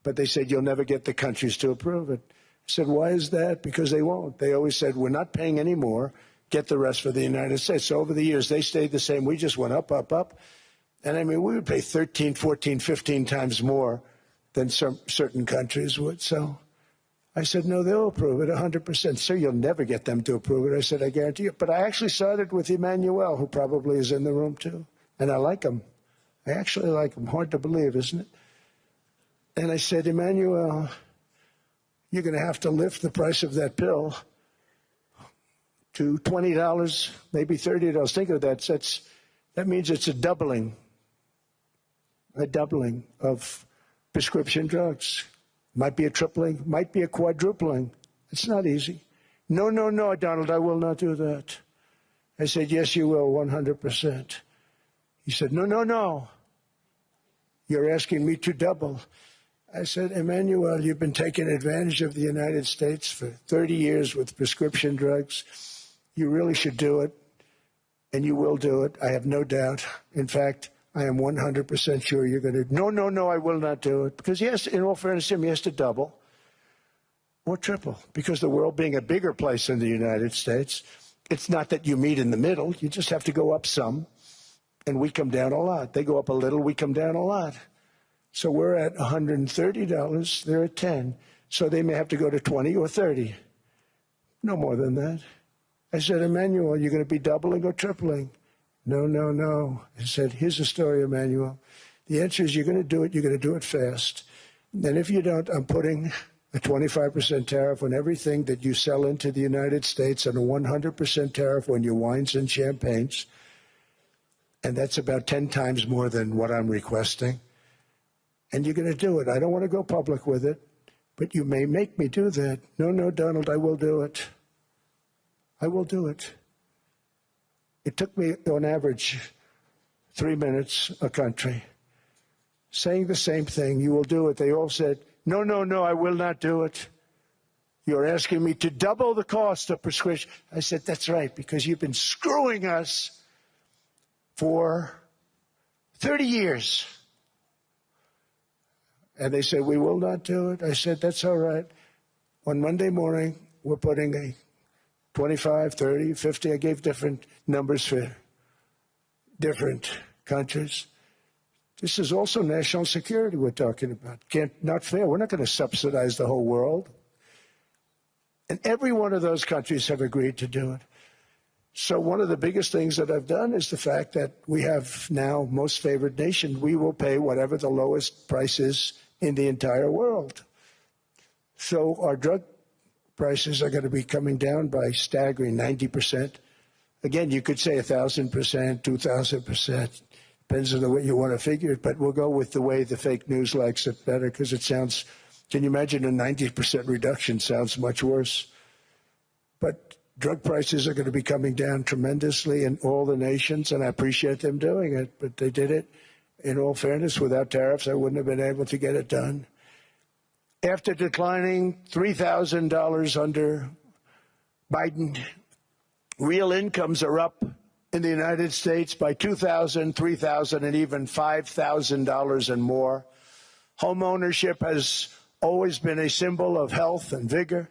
But they said, you'll never get the countries to approve it. I said, why is that? Because they won't. They always said, we're not paying any more. Get the rest for the United States. So over the years, they stayed the same. We just went up, up, up. And I mean, we would pay 13, 14, 15 times more than certain countries would. So I said, no, they'll approve it 100%. Sir, you'll never get them to approve it. I said, I guarantee you. But I actually started with Emmanuel, who probably is in the room too. And I like him. I actually like him. Hard to believe, isn't it? And I said, Emmanuel, you're going to have to lift the price of that pill to $20, maybe $30. Think of that. That means it's a doubling of prescription drugs. Might be a tripling, might be a quadrupling. It's not easy. No, no, no, Donald, I will not do that. I said, yes, you will, 100%. He said, no, no, no. You're asking me to double. I said, Emmanuel, you've been taking advantage of the United States for 30 years with prescription drugs. You really should do it, and you will do it. I have no doubt. In fact, I am 100% sure you're going to. No, no, no, I will not do it. Because, yes, in all fairness to him, he has to double or triple. Because the world being a bigger place than the United States, it's not that you meet in the middle. You just have to go up some, and we come down a lot. They go up a little, we come down a lot. So we're at $130. They're at 10. So they may have to go to 20 or 30. No more than that. I said, Emmanuel, you're going to be doubling or tripling? No, no, no. I said, here's the story, Emmanuel. The answer is you're going to do it. You're going to do it fast. And if you don't, I'm putting a 25% tariff on everything that you sell into the United States and a 100% tariff on your wines and champagnes. And that's about 10 times more than what I'm requesting. And you're going to do it. I don't want to go public with it, but you may make me do that. No, no, Donald, I will do it. I will do it. It took me, on average, 3 minutes a country, saying the same thing. You will do it. They all said, no, no, no, I will not do it. You're asking me to double the cost of prescription. I said, that's right, because you've been screwing us for 30 years. And they said, we will not do it. I said, that's all right. On Monday morning, we're putting a 25, 30, 50. I gave different numbers for different countries. This is also national security we're talking about. Not fair. We're not going to subsidize the whole world. And every one of those countries have agreed to do it. So one of the biggest things that I've done is the fact that we have now most favored nation. We will pay whatever the lowest price is in the entire world. So our drug prices are going to be coming down by staggering 90%. Again, you could say 1,000%, 2,000%. Depends on the way you want to figure it, but we'll go with the way the fake news likes it better because it sounds, can you imagine a 90% reduction sounds much worse. But drug prices are going to be coming down tremendously in all the nations, and I appreciate them doing it, but they did it. In all fairness, without tariffs, I wouldn't have been able to get it done. After declining $3,000 under Biden, real incomes are up in the United States by $2,000, $3,000, and even $5,000 and more. Home ownership has always been a symbol of health and vigor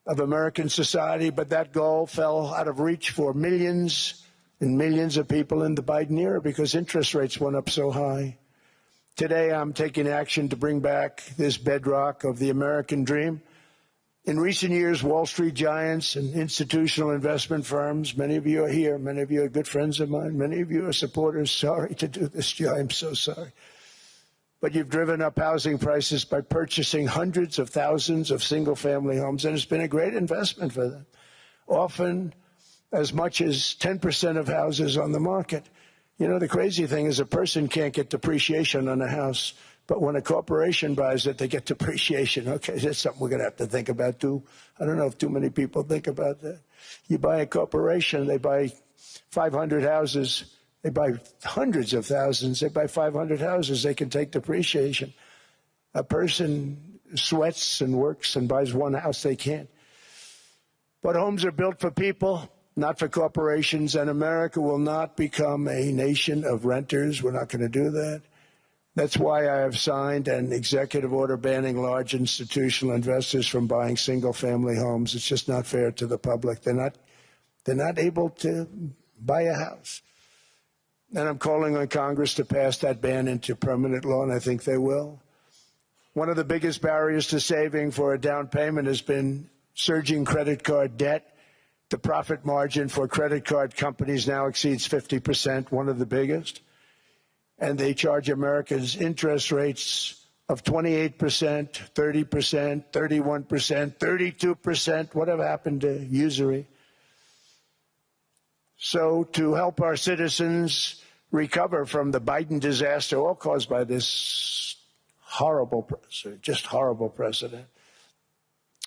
of American society, but that goal fell out of reach for millions and millions of people in the Biden era because interest rates went up so high. Today, I'm taking action to bring back this bedrock of the American dream. In recent years, Wall Street giants and institutional investment firms, many of you are here, many of you are good friends of mine, many of you are supporters. Sorry to do this, Joe, I'm so sorry. But you've driven up housing prices by purchasing hundreds of thousands of single-family homes, and it's been a great investment for them. Often as much as 10% of houses on the market. You know, the crazy thing is a person can't get depreciation on a house, but when a corporation buys it, they get depreciation. Okay, that's something we're going to have to think about, too. I don't know if too many people think about that. You buy a corporation, they buy 500 houses. They buy hundreds of thousands. They buy 500 houses. They can take depreciation. A person sweats and works and buys one house. They can't. But homes are built for people, not for corporations, and America will not become a nation of renters. We're not going to do that. That's why I have signed an executive order banning large institutional investors from buying single-family homes. It's just not fair to the public. They're not able to buy a house. And I'm calling on Congress to pass that ban into permanent law, and I think they will. One of the biggest barriers to saving for a down payment has been surging credit card debt. The profit margin for credit card companies now exceeds 50%, one of the biggest. And they charge Americans interest rates of 28%, 30%, 31%, 32%. Whatever happened to usury? So to help our citizens recover from the Biden disaster, all caused by this horrible president, just horrible president,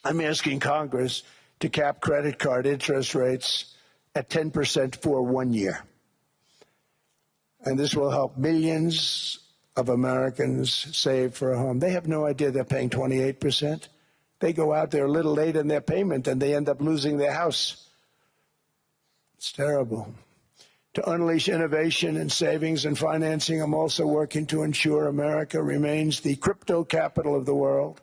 I'm asking Congress to cap credit card interest rates at 10% for 1 year. And this will help millions of Americans save for a home. They have no idea they're paying 28%. They go out there a little late in their payment and they end up losing their house. It's terrible. To unleash innovation and savings and financing, I'm also working to ensure America remains the crypto capital of the world.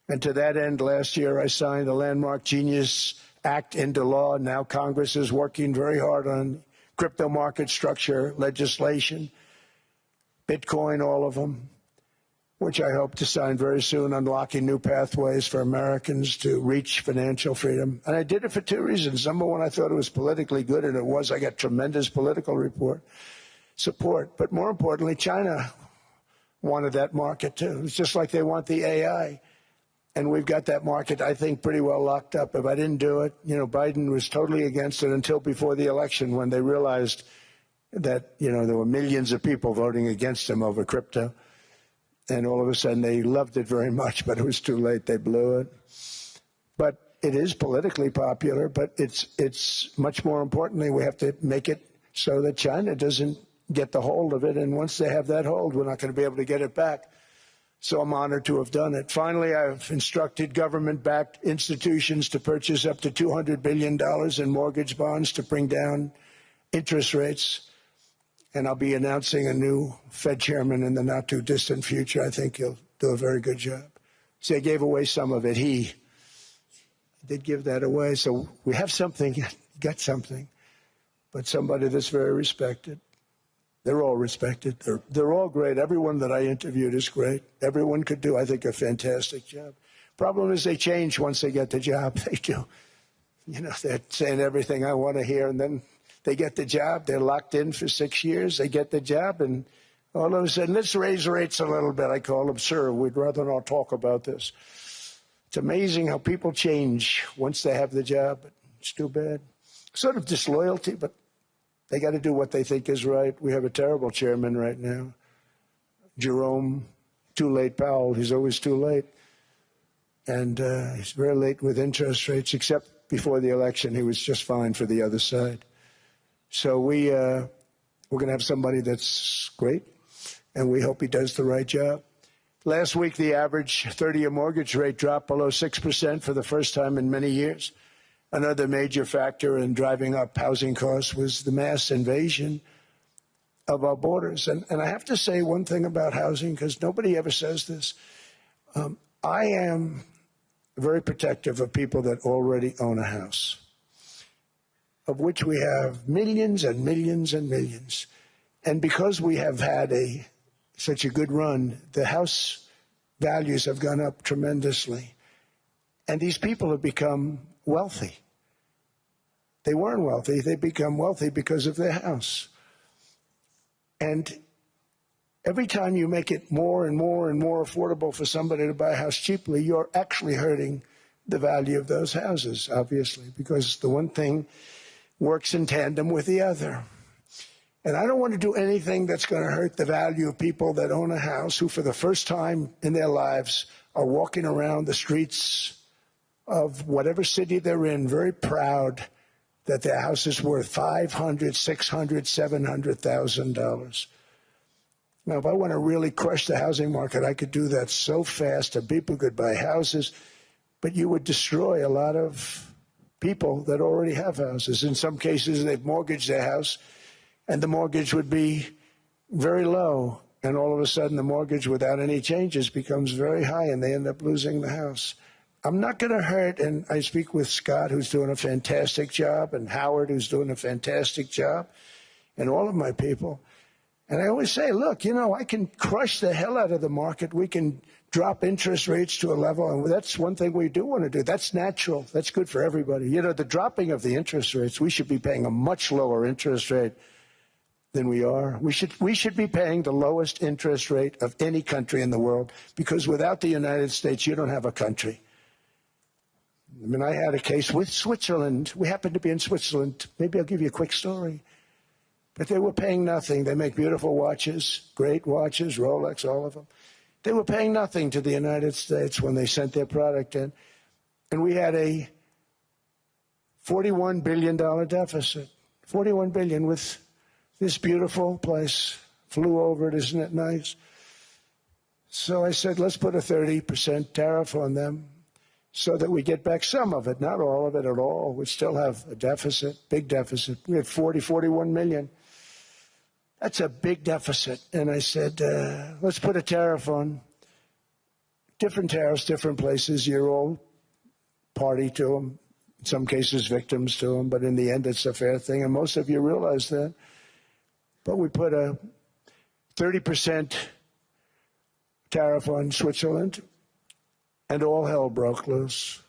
And to that end, last year I signed the landmark Genius Act into law. Now Congress is working very hard on crypto market structure legislation, Bitcoin, all of them, which I hope to sign very soon, unlocking new pathways for Americans to reach financial freedom. And I did it for two reasons. Number one, I thought it was politically good, and it was. I got tremendous political support. But more importantly, China wanted that market, too. It's just like they want the AI. And we've got that market, I think, pretty well locked up. If I didn't do it, you know, Biden was totally against it until before the election when they realized that, you know, there were millions of people voting against him over crypto. And all of a sudden they loved it very much, but it was too late. They blew it. But it is politically popular, but it's much more importantly, we have to make it so that China doesn't get the hold of it. And once they have that hold, we're not going to be able to get it back. So I'm honored to have done it. Finally, I've instructed government-backed institutions to purchase up to $200 billion in mortgage bonds to bring down interest rates. And I'll be announcing a new Fed chairman in the not-too-distant future. I think he'll do a very good job. See, I gave away some of it. He did give that away. So we have something, got something, but somebody that's very respected. They're all respected. They're all great. Everyone that I interviewed is great. Everyone could do, I think, a fantastic job. Problem is they change once they get the job. They do. You know, they're saying everything I want to hear, and then they get the job. They're locked in for 6 years. They get the job, and all of a sudden, let's raise rates a little bit. I call them, sir, we'd rather not talk about this. It's amazing how people change once they have the job. It's too bad. Sort of disloyalty, but they got to do what they think is right. We have a terrible chairman right now. Jerome, too late Powell. He's always too late. And he's very late with interest rates, except before the election. He was just fine for the other side. So we're going to have somebody that's great, and we hope he does the right job. Last week, the average 30-year mortgage rate dropped below 6% for the first time in many years. Another major factor in driving up housing costs was the mass invasion of our borders. And I have to say one thing about housing, because nobody ever says this. I am very protective of people that already own a house, of which we have millions and millions and millions. And because we have had such a good run, the house values have gone up tremendously. And these people have become wealthy. They weren't wealthy. They become wealthy because of their house. And every time you make it more and more and more affordable for somebody to buy a house cheaply, you're actually hurting the value of those houses, obviously, because the one thing works in tandem with the other. And I don't want to do anything that's going to hurt the value of people that own a house who, for the first time in their lives, are walking around the streets of whatever city they're in, very proud that their house is worth $500,000, $600,000, $700,000. Now, if I want to really crush the housing market, I could do that so fast and people could buy houses, but you would destroy a lot of people that already have houses. In some cases, they've mortgaged their house, and the mortgage would be very low, and all of a sudden the mortgage without any changes becomes very high, and they end up losing the house. I'm not going to hurt, and I speak with Scott, who's doing a fantastic job, and Howard, who's doing a fantastic job, and all of my people. And I always say, look, you know, I can crush the hell out of the market. We can drop interest rates to a level, and that's one thing we do want to do. That's natural. That's good for everybody. You know, the dropping of the interest rates, we should be paying a much lower interest rate than we are. We should be paying the lowest interest rate of any country in the world, because without the United States, you don't have a country. I mean, I had a case with Switzerland. We happened to be in Switzerland. Maybe I'll give you a quick story. But they were paying nothing. They make beautiful watches, great watches, Rolex, all of them. They were paying nothing to the United States when they sent their product in. And we had a $41 billion deficit. $41 billion with this beautiful place. Flew over it, isn't it nice? So I said, let's put a 30% tariff on them, so that we get back some of it, not all of it at all. We still have a deficit, big deficit. We had 41 million. That's a big deficit. And I said, let's put a tariff on. Different tariffs, different places. You're all party to them. In some cases, victims to them. But in the end, it's a fair thing. And most of you realize that. But we put a 30% tariff on Switzerland, and all hell broke loose.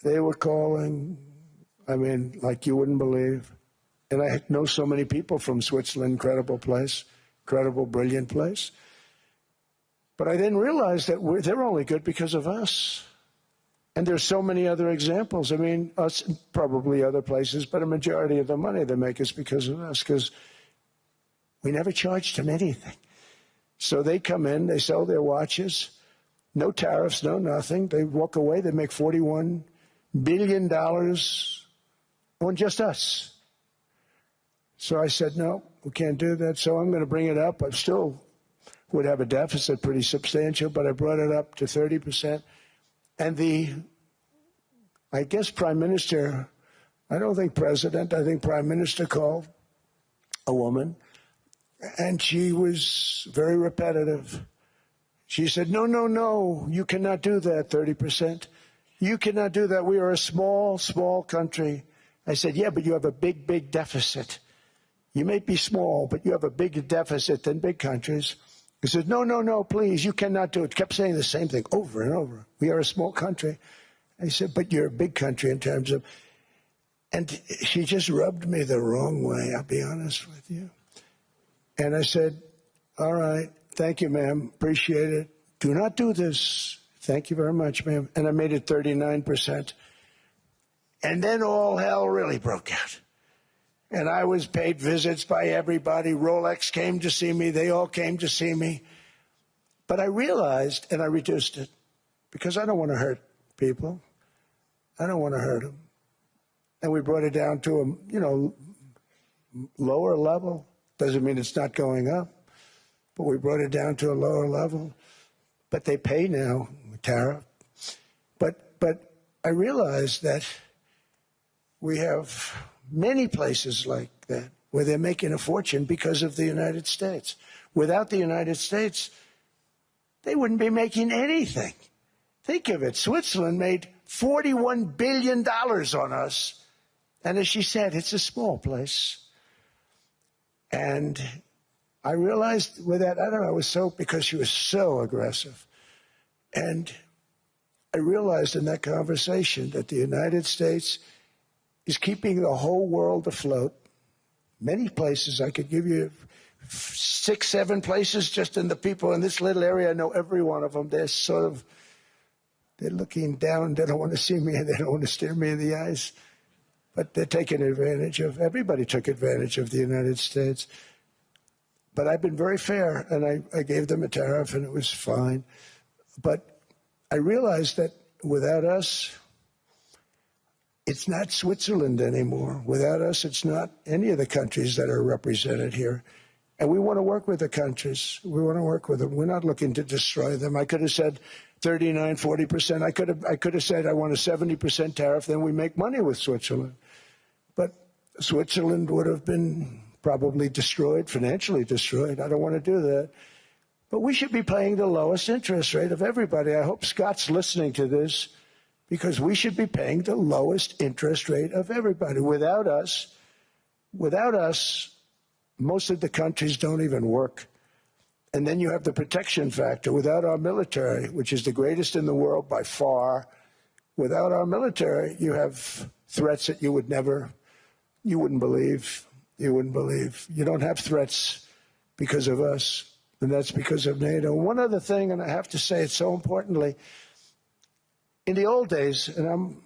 They were calling, I mean, like you wouldn't believe. And I know so many people from Switzerland, incredible place, incredible, brilliant place. But I didn't realize that they're only good because of us. And there's so many other examples. I mean, us, probably other places, but a majority of the money they make is because of us, because we never charged them anything. So they come in, they sell their watches, no tariffs, no nothing. They walk away, they make $41 billion on just us. So I said, no, we can't do that. So I'm going to bring it up. I'm still would have a deficit pretty substantial, but I brought it up to 30%. And I guess Prime Minister, I don't think President, I think Prime Minister called a woman, and she was very repetitive. She said, no, no, no, you cannot do that, 30%. You cannot do that. We are a small, small country. I said, yeah, but you have a big, big deficit. You may be small, but you have a bigger deficit than big countries. He said, no, no, no, please, you cannot do it. Kept saying the same thing over and over. We are a small country. I said, but you're a big country in terms of... And she just rubbed me the wrong way, I'll be honest with you. And I said, all right, thank you, ma'am, appreciate it. Do not do this. Thank you very much, ma'am. And I made it 39%. And then all hell really broke out. And I was paid visits by everybody. Rolex came to see me. They all came to see me. But I realized, and I reduced it, because I don't want to hurt people. I don't want to hurt them. And we brought it down to a, lower level. Doesn't mean it's not going up. But we brought it down to a lower level. But they pay now, tariff. But I realized that we have many places like that where they're making a fortune because of the United States. Without the United States, they wouldn't be making anything. Think of it. Switzerland made $41 billion on us. And as she said, it's a small place. And I realized with that, I don't know, it was so, because she was so aggressive. And I realized in that conversation that the United States is keeping the whole world afloat. Many places, I could give you 6, 7 places just in the people in this little area. I know every one of them. They're looking down. They don't want to see me, and they don't want to stare me in the eyes. But they're taking advantage of, everybody took advantage of the United States. But I've been very fair, and I gave them a tariff, and it was fine. But I realized that without us, it's not Switzerland anymore. Without us, it's not any of the countries that are represented here. And we want to work with the countries. We want to work with them. We're not looking to destroy them. I could have said 39, 40%. I could have said I want a 70% tariff, then we make money with Switzerland. But Switzerland would have been probably destroyed, financially destroyed. I don't want to do that. But we should be paying the lowest interest rate of everybody. I hope Scott's listening to this, because we should be paying the lowest interest rate of everybody. Without us, most of the countries don't even work. And then you have the protection factor. Without our military, which is the greatest in the world by far, without our military, you have threats that you wouldn't believe. You wouldn't believe. You don't have threats because of us, and that's because of NATO. One other thing, and I have to say it so importantly, in the old days, and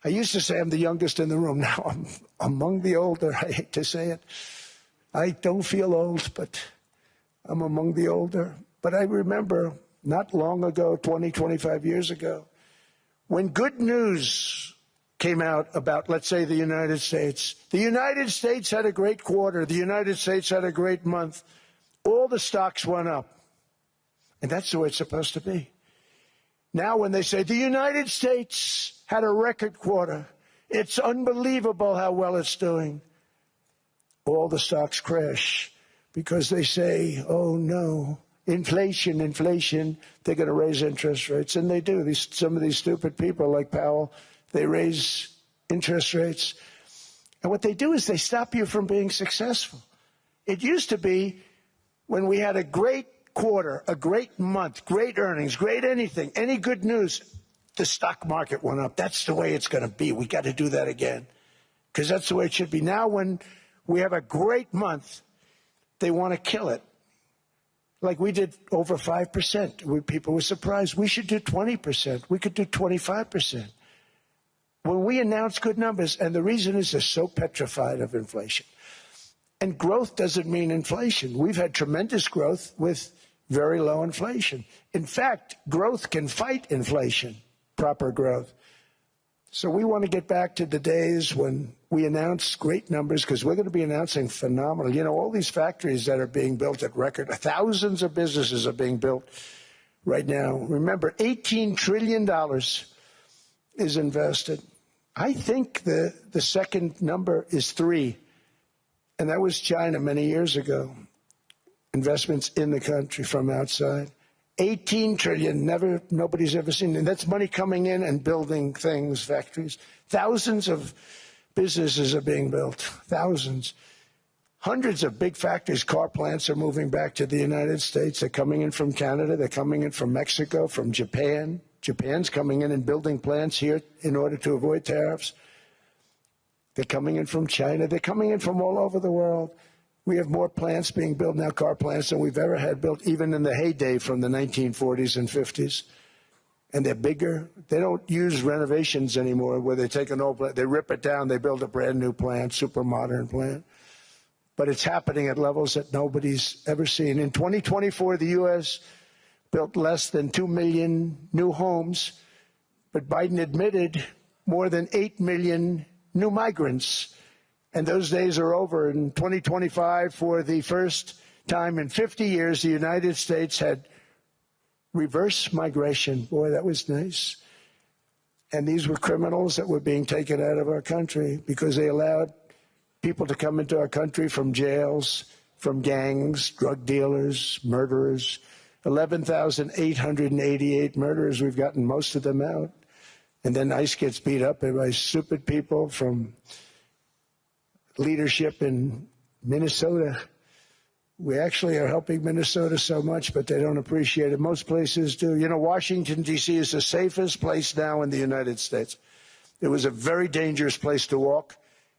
I used to say I'm the youngest in the room. Now I'm among the older. I hate to say it. I don't feel old, but I'm among the older. But I remember not long ago, 20, 25 years ago, when good news came out about, let's say, the United States. The United States had a great quarter. The United States had a great month. All the stocks went up. And that's the way it's supposed to be. Now when they say the United States had a record quarter, it's unbelievable how well it's doing, all the stocks crash because they say, oh no, inflation, they're going to raise interest rates. And they do. Some of these stupid people like Powell, they raise interest rates. And what they do is they stop you from being successful. It used to be when we had a great quarter, a great month, great earnings, great anything, any good news, the stock market went up. That's the way it's going to be. We got to do that again because that's the way it should be. Now when we have a great month, they want to kill it. Like we did over 5%. People were surprised. We should do 20%. We could do 25%. When we announce good numbers, and the reason is they're so petrified of inflation. And growth doesn't mean inflation. We've had tremendous growth with very low inflation. In fact, growth can fight inflation, proper growth. So we want to get back to the days when we announced great numbers, because we're going to be announcing phenomenal. You know, all these factories that are being built at record, thousands of businesses are being built right now. Remember, $18 trillion is invested. I think the second number is 3, and that was China many years ago. Investments in the country from outside. 18 trillion, nobody's ever seen. And that's money coming in and building things, factories. Thousands of businesses are being built, thousands. Hundreds of big factories, car plants are moving back to the United States. They're coming in from Canada, they're coming in from Mexico, from Japan. Japan's coming in and building plants here in order to avoid tariffs. They're coming in from China, they're coming in from all over the world. We have more plants being built now, car plants, than we've ever had built, even in the heyday from the 1940s and 50s. And they're bigger. They don't use renovations anymore where they take an old plant, they rip it down, they build a brand new plant, super modern plant. But it's happening at levels that nobody's ever seen. In 2024, the U.S. built less than 2 million new homes, but Biden admitted more than 8 million new migrants. And those days are over. In 2025, for the first time in 50 years, the United States had reverse migration. Boy, that was nice. And these were criminals that were being taken out of our country because they allowed people to come into our country from jails, from gangs, drug dealers, murderers. 11,888 murderers. We've gotten most of them out. And then ICE gets beat up by stupid people from leadership in Minnesota. We actually are helping Minnesota so much, but they don't appreciate it. Most places do. You know, Washington, D.C. is the safest place now in the United States. It was a very dangerous place to walk,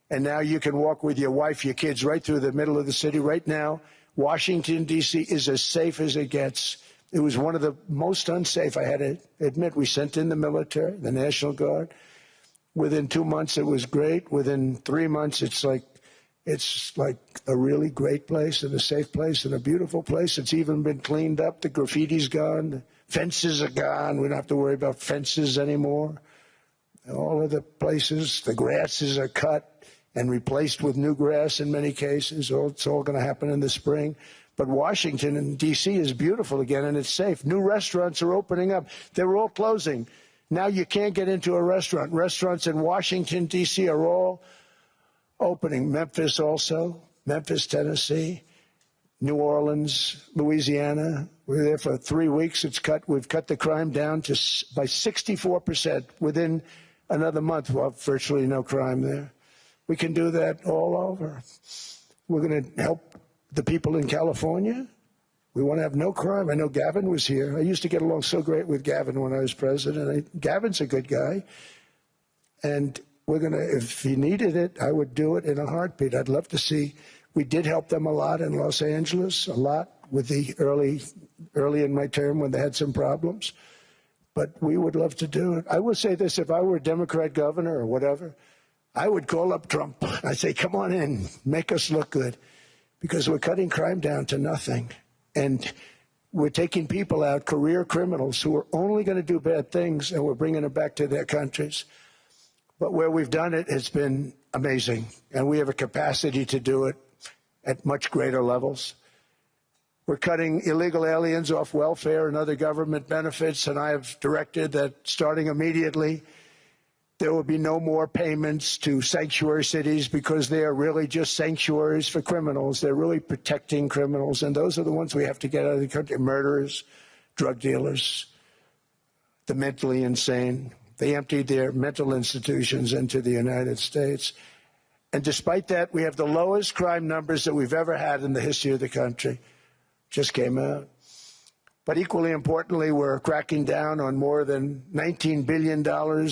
and now you can walk with your wife, your kids, right through the middle of the city. Right now, Washington, D.C. is as safe as it gets. It was one of the most unsafe, I had to admit. We sent in the military, the National Guard. Within 2 months, it was great. Within 3 months, it's like a really great place and a safe place and a beautiful place. It's even been cleaned up. The graffiti's gone. The fences are gone. We don't have to worry about fences anymore. All of the places, the grasses are cut and replaced with new grass in many cases. It's all going to happen in the spring. But Washington and D.C. is beautiful again, and it's safe. New restaurants are opening up. They were all closing. Now you can't get into a restaurant. Restaurants in Washington, D.C. are all opening. Memphis also, Memphis, Tennessee, New Orleans, Louisiana. We're there for 3 weeks. We've cut the crime down by 64%. Within another month, we'll have virtually no crime there. We can do that all over. We're going to help the people in California. We want to have no crime. I know Gavin was here. I used to get along so great with Gavin when I was president. Gavin's a good guy. And we're going to, if he needed it, I would do it in a heartbeat. I'd love to see. We did help them a lot in Los Angeles, a lot with the early in my term when they had some problems. But we would love to do it. I will say this, if I were a Democrat governor or whatever, I would call up Trump. I'd say, come on in, make us look good, because we're cutting crime down to nothing. And we're taking people out, career criminals who are only going to do bad things, and we're bringing them back to their countries. But where we've done it, it's been amazing. And we have a capacity to do it at much greater levels. We're cutting illegal aliens off welfare and other government benefits, and I have directed that starting immediately, there will be no more payments to sanctuary cities, because they are really just sanctuaries for criminals. They're really protecting criminals, and those are the ones we have to get out of the country. Murderers, drug dealers, the mentally insane. They emptied their mental institutions into the United States. And despite that, we have the lowest crime numbers that we've ever had in the history of the country. Just came out. But equally importantly, we're cracking down on more than $19 billion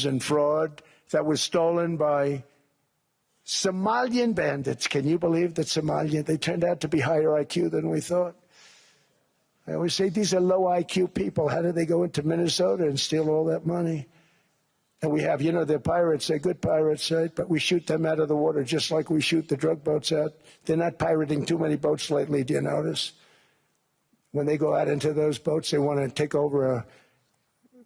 in fraud that was stolen by Somalian bandits. Can you believe that they turned out to be higher IQ than we thought? I always say these are low IQ people. How do they go into Minnesota and steal all that money? And we have, they're pirates. They're good pirates, right? But we shoot them out of the water just like we shoot the drug boats out. They're not pirating too many boats lately, do you notice? When they go out into those boats, they want to take over a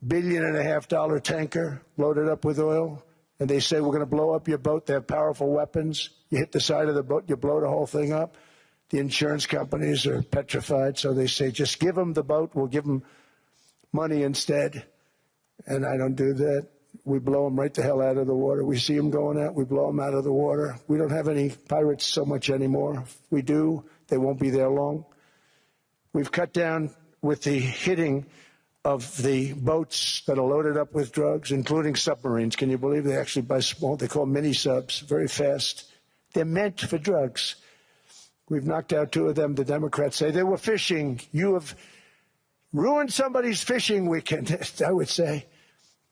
$1.5 billion tanker loaded up with oil. and they say, we're going to blow up your boat. They have powerful weapons. You hit the side of the boat, you blow the whole thing up. The insurance companies are petrified, so they say, just give them the boat. We'll give them money instead. And I don't do that. We blow them right the hell out of the water. We see them going out, we blow them out of the water. We don't have any pirates so much anymore. If we do, they won't be there long. We've cut down with the hitting of the boats that are loaded up with drugs, including submarines. Can you believe they actually buy small, they call mini subs, very fast. They're meant for drugs. We've knocked out 2 of them. The Democrats say they were fishing. You have ruined somebody's fishing weekend. I would say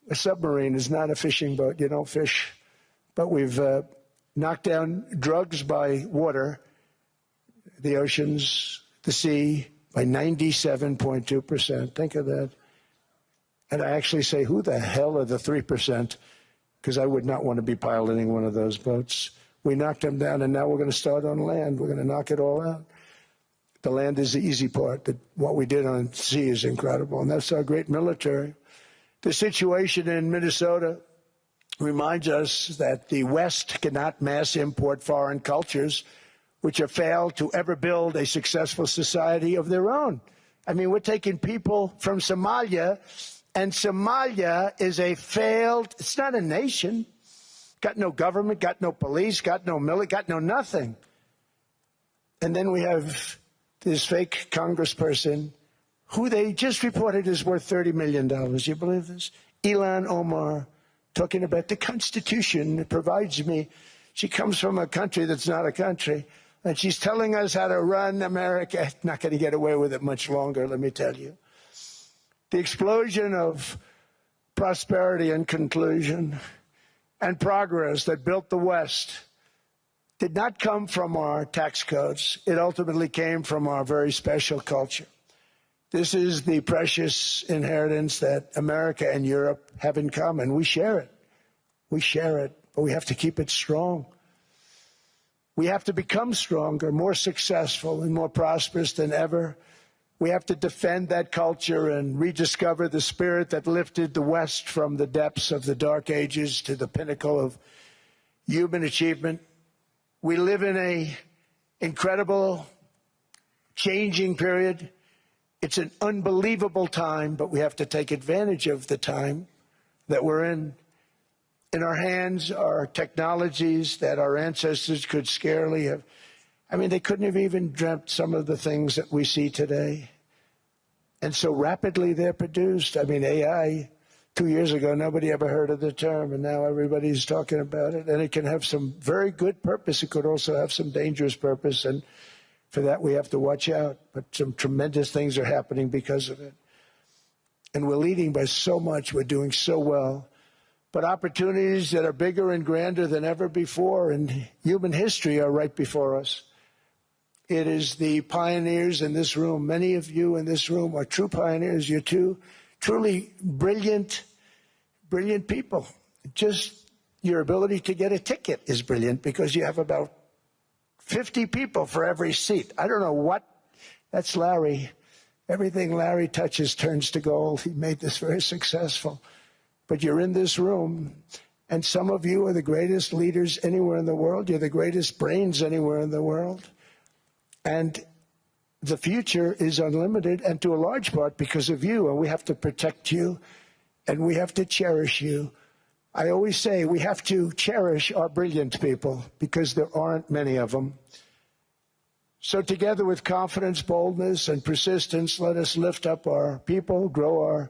a submarine is not a fishing boat. You don't fish. But we've knocked down drugs by water, the oceans, the sea, by 97.2%. Think of that. And I actually say, who the hell are the 3%? Because I would not want to be piloting one of those boats. We knocked them down, and now we're going to start on land. We're going to knock it all out. The land is the easy part. What we did on sea is incredible, and that's our great military. The situation in Minnesota reminds us that the West cannot mass import foreign cultures which have failed to ever build a successful society of their own. I mean, we're taking people from Somalia, and Somalia is a failed, it's not a nation. Got no government, got no police, got no military, got no nothing. And then we have this fake congressperson who they just reported is worth $30 million. You believe this? Ilhan Omar, talking about the Constitution provides me. She comes from a country that's not a country, and she's telling us how to run America. Not going to get away with it much longer, let me tell you. The explosion of prosperity and conclusion and progress that built the West did not come from our tax codes. It ultimately came from our very special culture. This is the precious inheritance that America and Europe have in common. We share it. We share it, but we have to keep it strong. We have to become stronger, more successful, and more prosperous than ever. We have to defend that culture and rediscover the spirit that lifted the West from the depths of the Dark Ages to the pinnacle of human achievement. We live in an incredible, changing period. It's an unbelievable time, but we have to take advantage of the time that we're in. In our hands are technologies that our ancestors could scarcely have. I mean, they couldn't have even dreamt some of the things that we see today. And so rapidly they're produced. I mean, AI, 2 years ago, nobody ever heard of the term, and now everybody's talking about it. And it can have some very good purpose. It could also have some dangerous purpose, and for that we have to watch out. But some tremendous things are happening because of it. And we're leading by so much. We're doing so well. But opportunities that are bigger and grander than ever before in human history are right before us. It is the pioneers in this room. Many of you in this room are true pioneers. You're truly brilliant people. Just your ability to get a ticket is brilliant because you have about 50 people for every seat. I don't know what. That's Larry. Everything Larry touches turns to gold. He made this very successful. But you're in this room, and some of you are the greatest leaders anywhere in the world. You're the greatest brains anywhere in the world. And the future is unlimited, and to a large part because of you, and we have to protect you, and we have to cherish you. I always say we have to cherish our brilliant people because there aren't many of them. So together with confidence, boldness, and persistence, let us lift up our people, grow our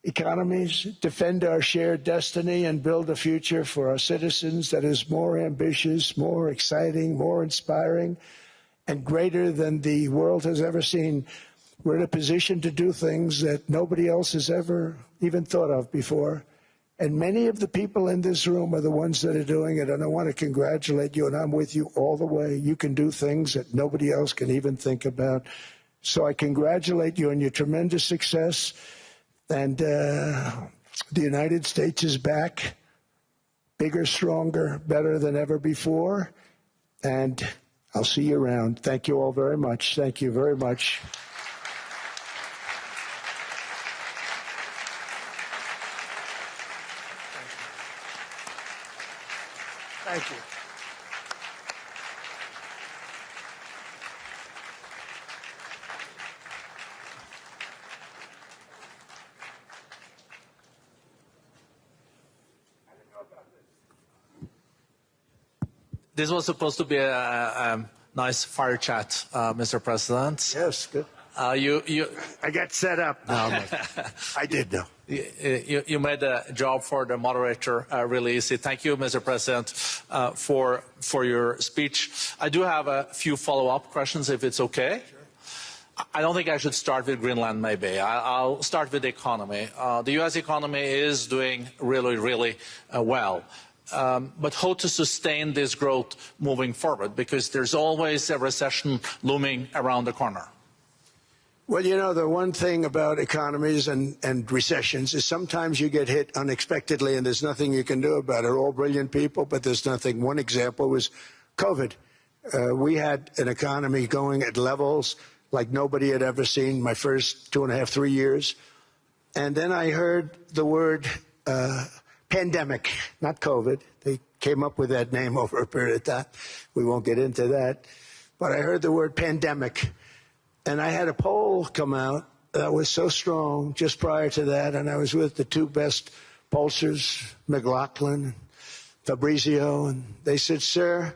economies, defend our shared destiny, and build a future for our citizens that is more ambitious, more exciting, more inspiring, and greater than the world has ever seen. We're in a position to do things that nobody else has ever even thought of before. And many of the people in this room are the ones that are doing it, and I want to congratulate you, and I'm with you all the way. You can do things that nobody else can even think about. So I congratulate you on your tremendous success. And the United States is back, bigger, stronger, better than ever before. And I'll see you around. Thank you all very much. Thank you very much. Thank you. This was supposed to be a nice fire chat, Mr. President. Yes, good. I got set up. No, I did, though. You made the job for the moderator really easy. Thank you, Mr. President, for your speech. I do have a few follow-up questions, if it's okay. Sure. I don't think I should start with Greenland, maybe. I'll start with the economy. The U.S. economy is doing really, really well. But how to sustain this growth moving forward? Because there's always a recession looming around the corner. Well, you know, the one thing about economies and recessions is sometimes you get hit unexpectedly and there's nothing you can do about it. All brilliant people, but there's nothing. One example was COVID. We had an economy going at levels like nobody had ever seen my first 2.5, 3 years. And then I heard the word pandemic, not COVID. They came up with that name over a period of time. We won't get into that. But I heard the word pandemic. And I had a poll come out that was so strong just prior to that, and I was with the two best pollsters, McLaughlin and Fabrizio, and they said, sir,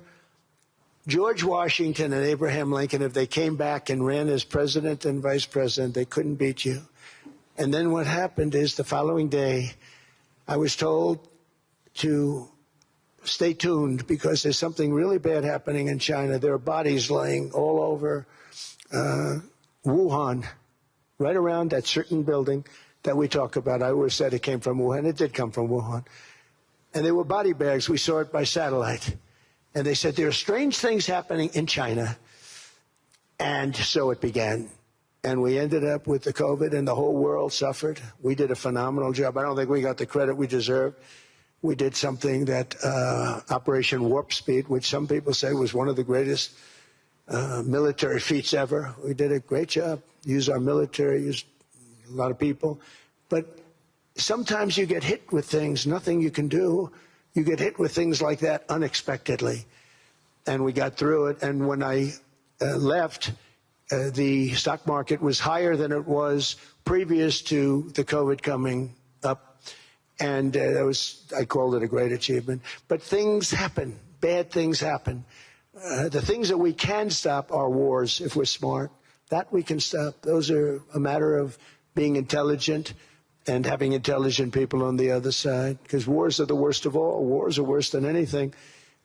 George Washington and Abraham Lincoln, if they came back and ran as president and vice president, they couldn't beat you. And then what happened is the following day, I was told to stay tuned because there's something really bad happening in China. There are bodies laying all over Wuhan, right around that certain building that we talk about. I always said it came from Wuhan. It did come from Wuhan. And they were body bags. We saw it by satellite. And they said, there are strange things happening in China. And so it began. And we ended up with the COVID, and the whole world suffered. We did a phenomenal job. I don't think we got the credit we deserved. We did something that Operation Warp Speed, which some people say was one of the greatest military feats ever. We did a great job. Used our military, used a lot of people. But sometimes you get hit with things, nothing you can do. You get hit with things like that unexpectedly. And we got through it. And when I left, the stock market was higher than it was previous to the COVID coming up. And I called it a great achievement. But things happen. Bad things happen. The things that we can stop are wars if we're smart. That we can stop. Those are a matter of being intelligent and having intelligent people on the other side. Because wars are the worst of all. Wars are worse than anything.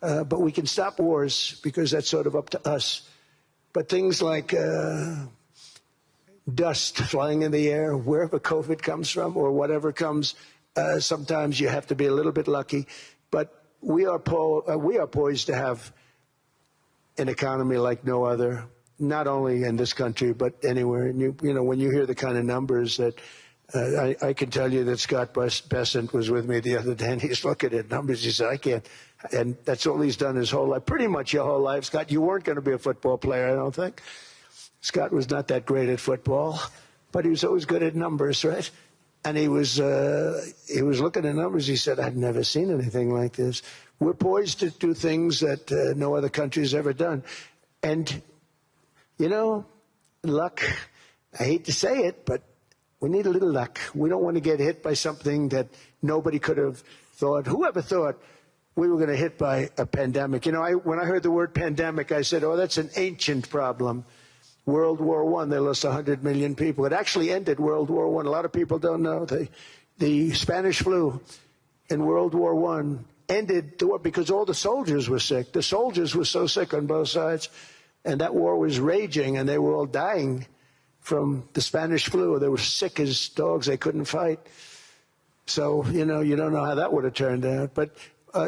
But we can stop wars because that's sort of up to us. But things like dust flying in the air, wherever COVID comes from or whatever comes, sometimes you have to be a little bit lucky. But we are poised to have an economy like no other, not only in this country, but anywhere. And you know, when you hear the kind of numbers that I can tell you that Scott Bessent was with me the other day, and he's looking at numbers. He said, I can't. And that's all he's done his whole life, pretty much your whole life. Scott, you weren't going to be a football player, I don't think. Scott was not that great at football, but he was always good at numbers, right? And he was looking at numbers. He said, I've never seen anything like this. We're poised to do things that no other country has ever done. And, you know, luck, I hate to say it, but we need a little luck. We don't want to get hit by something that nobody could have thought. Whoever thought we were going to hit by a pandemic? You know, when I heard the word pandemic, I said, oh, that's an ancient problem. World War I, they lost 100 million people. It actually ended World War I. A lot of people don't know. The Spanish flu in World War I ended the war because all the soldiers were sick. The soldiers were so sick on both sides, and that war was raging, and they were all dying from the Spanish flu. They were sick as dogs. They couldn't fight. So, you know, you don't know how that would have turned out. But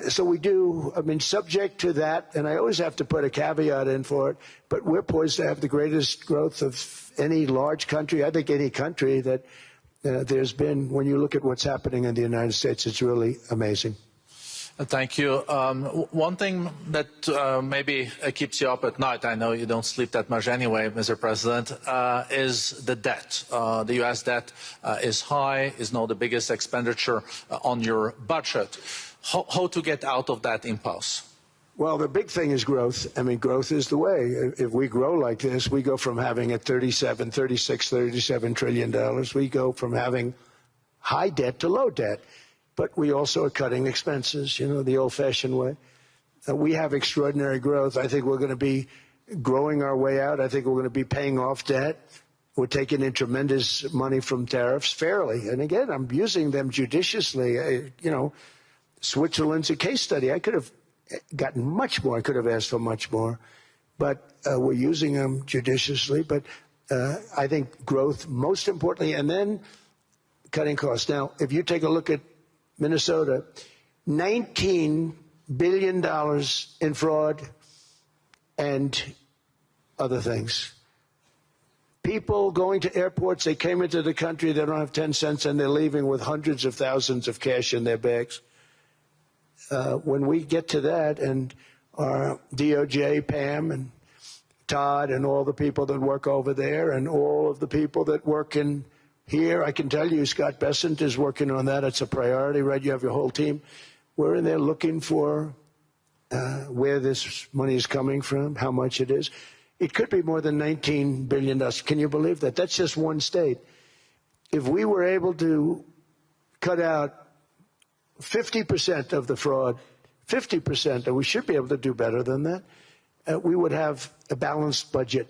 so we do, I mean, subject to that, and I always have to put a caveat in for it, but we're poised to have the greatest growth of any large country, I think any country that there's been. When you look at what's happening in the United States, it's really amazing. Thank you. One thing that maybe keeps you up at night, I know you don't sleep that much anyway, Mr. President, is the debt. The U.S. debt is high, is now the biggest expenditure on your budget. How to get out of that impasse? Well, the big thing is growth. I mean, growth is the way. If we grow like this, we go from having at $37 trillion. We go from having high debt to low debt. But we also are cutting expenses, you know, the old-fashioned way. We have extraordinary growth. I think we're going to be growing our way out. I think we're going to be paying off debt. We're taking in tremendous money from tariffs fairly. And again, I'm using them judiciously. You know, Switzerland's a case study. I could have gotten much more. I could have asked for much more. But we're using them judiciously. But I think growth, most importantly, and then cutting costs. Now, if you take a look at Minnesota, $19 billion in fraud and other things. People going to airports, they came into the country, they don't have 10 cents, and they're leaving with hundreds of thousands of cash in their bags. When we get to that, and our DOJ, Pam, and Todd, and all the people that work over there, and all of the people that work in here, I can tell you, Scott Bessent is working on that. It's a priority, right? You have your whole team. We're in there looking for where this money is coming from, how much it is. It could be more than $19 billion. Can you believe that? That's just one state. If we were able to cut out 50% of the fraud, 50%, and we should be able to do better than that, we would have a balanced budget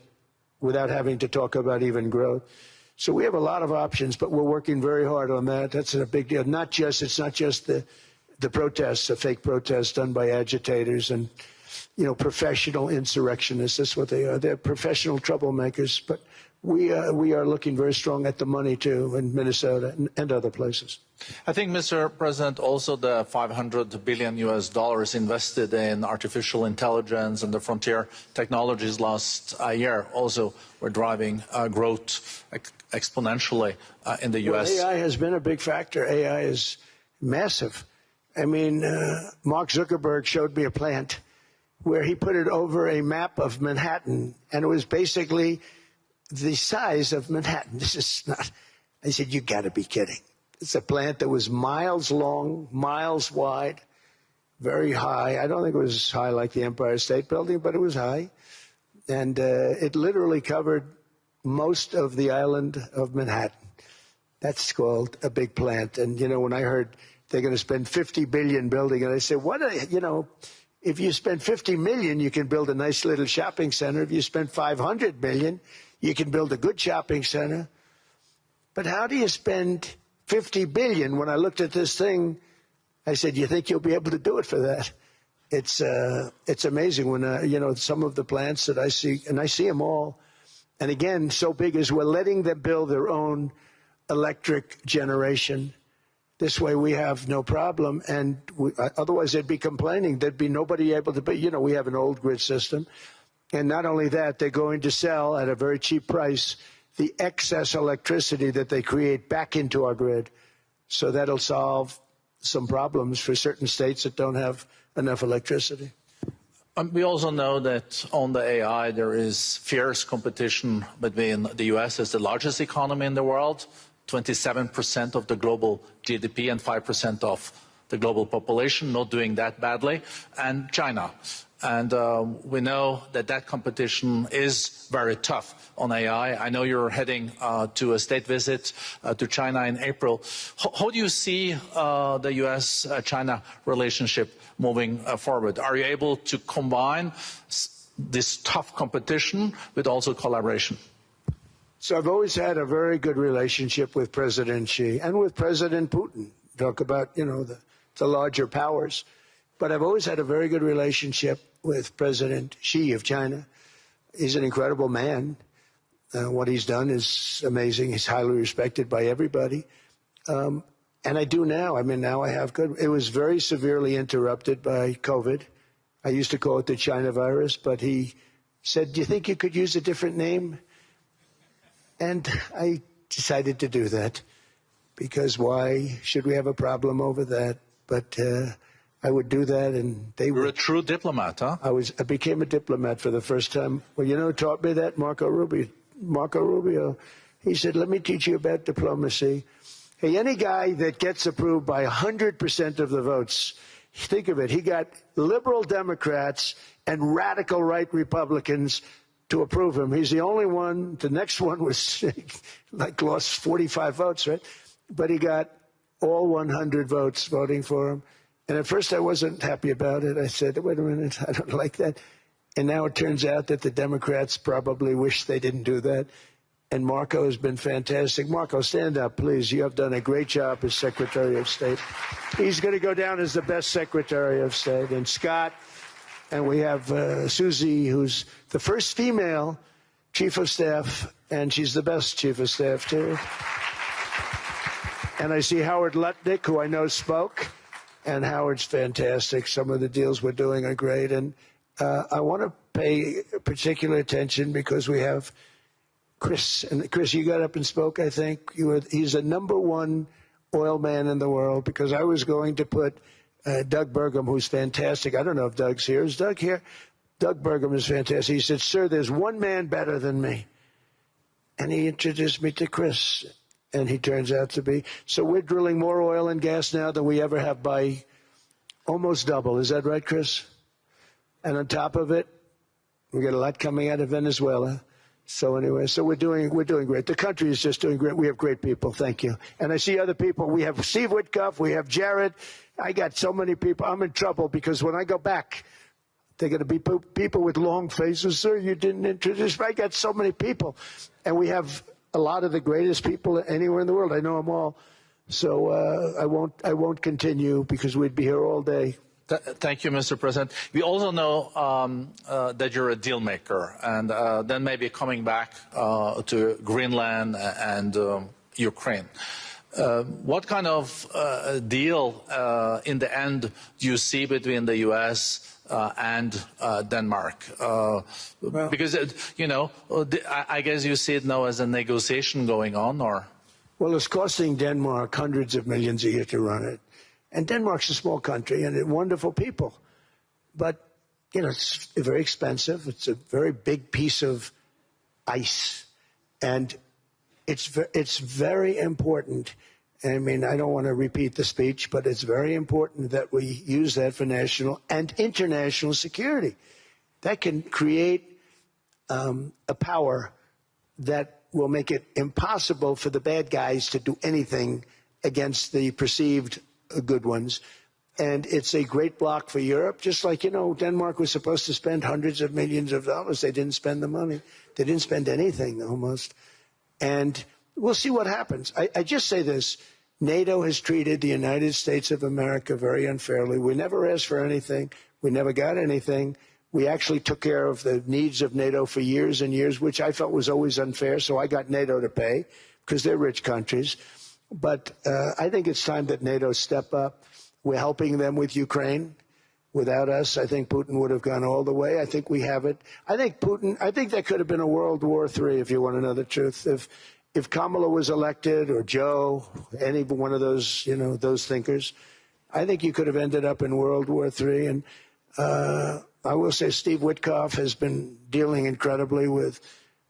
without having to talk about even growth. So we have a lot of options, but we're working very hard on that. That's a big deal. It's not just the protests, the fake protests done by agitators and, you know, professional insurrectionists. That's what they are. They're professional troublemakers. But we are looking very strong at the money, too, in Minnesota and other places. I think, Mr. President, also the $500 billion invested in artificial intelligence and the frontier technologies last year also were driving growth exponentially in the U.S. Well, AI has been a big factor. AI is massive. I mean, Mark Zuckerberg showed me a plant where he put it over a map of Manhattan, and it was basically the size of Manhattan. This is not, I said, you got to be kidding. It's a plant that was miles long, miles wide, very high. I don't think it was high like the Empire State Building, but it was high. And it literally covered most of the island of Manhattan. That's called a big plant. And, you know, when I heard they're going to spend $50 billion building, and I said, you know, if you spend $50 million, you can build a nice little shopping center. If you spend $500 million, you can build a good shopping center. But how do you spend $50 billion? When I looked at this thing, I said, you think you'll be able to do it for that? It's amazing when, you know, some of the plants that I see, and I see them all. And again, so big as we're letting them build their own electric generation. This way we have no problem. And otherwise they'd be complaining. There'd be nobody able to, you know, we have an old grid system. And not only that, they're going to sell at a very cheap price the excess electricity that they create back into our grid. So that'll solve some problems for certain states that don't have enough electricity. We also know that on the AI there is fierce competition between the U.S. as the largest economy in the world, 27% of the global GDP and 5% of the global population, not doing that badly, and China. And we know that that competition is very tough on AI. I know you're heading to a state visit to China in April. How do you see the U.S.-China relationship moving forward? Are you able to combine this tough competition with also collaboration? So I've always had a very good relationship with President Xi and with President Putin. Talk about, you know, the larger powers. But I've always had a very good relationship with President Xi of China. He's an incredible man. What he's done is amazing. He's highly respected by everybody. And I do now. I mean, now I have good. It was very severely interrupted by COVID. I used to call it the China virus, but he said, do you think you could use a different name? And I decided to do that because why should we have a problem over that? But I would do that, and they You're were a true diplomat, huh? I became a diplomat for the first time. Well, you know who taught me that? Marco Rubio. He said, let me teach you about diplomacy. Hey, any guy that gets approved by 100% of the votes, think of it, he got liberal Democrats and radical right Republicans to approve him. He's the only one. The next one was like lost 45 votes, right? But he got all 100 votes voting for him. And at first I wasn't happy about it. I said, wait a minute, I don't like that. And now it turns out that the Democrats probably wish they didn't do that. And Marco has been fantastic. Marco, stand up, please. You have done a great job as Secretary of State. He's going to go down as the best Secretary of State. And Scott, and we have Susie, who's the first female Chief of Staff, and she's the best Chief of Staff, too. And I see Howard Lutnick, who I know spoke. And Howard's fantastic. Some of the deals we're doing are great. And I want to pay particular attention because we have Chris. And Chris, you got up and spoke, I think. He's the #1 oil man in the world, because I was going to put Doug Burgum, who's fantastic. I don't know if Doug's here. Is Doug here? Doug Burgum is fantastic. He said, sir, there's one man better than me. And he introduced me to Chris. And he turns out to be. So we're drilling more oil and gas now than we ever have, by almost double. Is that right, Chris? And on top of it, we got a lot coming out of Venezuela. So anyway, so we're doing great. The country is just doing great. We have great people. Thank you. And I see other people. We have Steve Witkoff. We have Jared. I got so many people. I'm in trouble because when I go back, they're going to be people with long faces. Sir, you didn't introduce me. I got so many people. And we have a lot of the greatest people anywhere in the world. I know them all. So I won't continue because we'd be here all day. Thank you, Mr. President. We also know that you're a deal maker, and then maybe coming back to Greenland and Ukraine. What kind of deal in the end do you see between the U.S. And Denmark? Because, you know, I guess you see it now as a negotiation going on, or? Well, it's costing Denmark hundreds of millions a year to run it. And Denmark's a small country and wonderful people. But, you know, it's very expensive. It's a very big piece of ice. And it's very important. I mean, I don't want to repeat the speech, but it's very important that we use that for national and international security. That can create a power that will make it impossible for the bad guys to do anything against the perceived good ones. And it's a great block for Europe, just like, you know, Denmark was supposed to spend hundreds of millions of dollars. They didn't spend the money. They didn't spend anything, almost. And we'll see what happens. I just say this. NATO has treated the United States of America very unfairly. We never asked for anything. We never got anything. We actually took care of the needs of NATO for years and years, which I felt was always unfair. So I got NATO to pay because they're rich countries. But I think it's time that NATO step up. We're helping them with Ukraine. Without us, I think Putin would have gone all the way. I think we have it. I think there could have been a World War III, if you want to know the truth. If Kamala was elected, or Joe, any one of those, you know, those thinkers, I think you could have ended up in World War III. And I will say Steve Witkoff has been dealing incredibly with,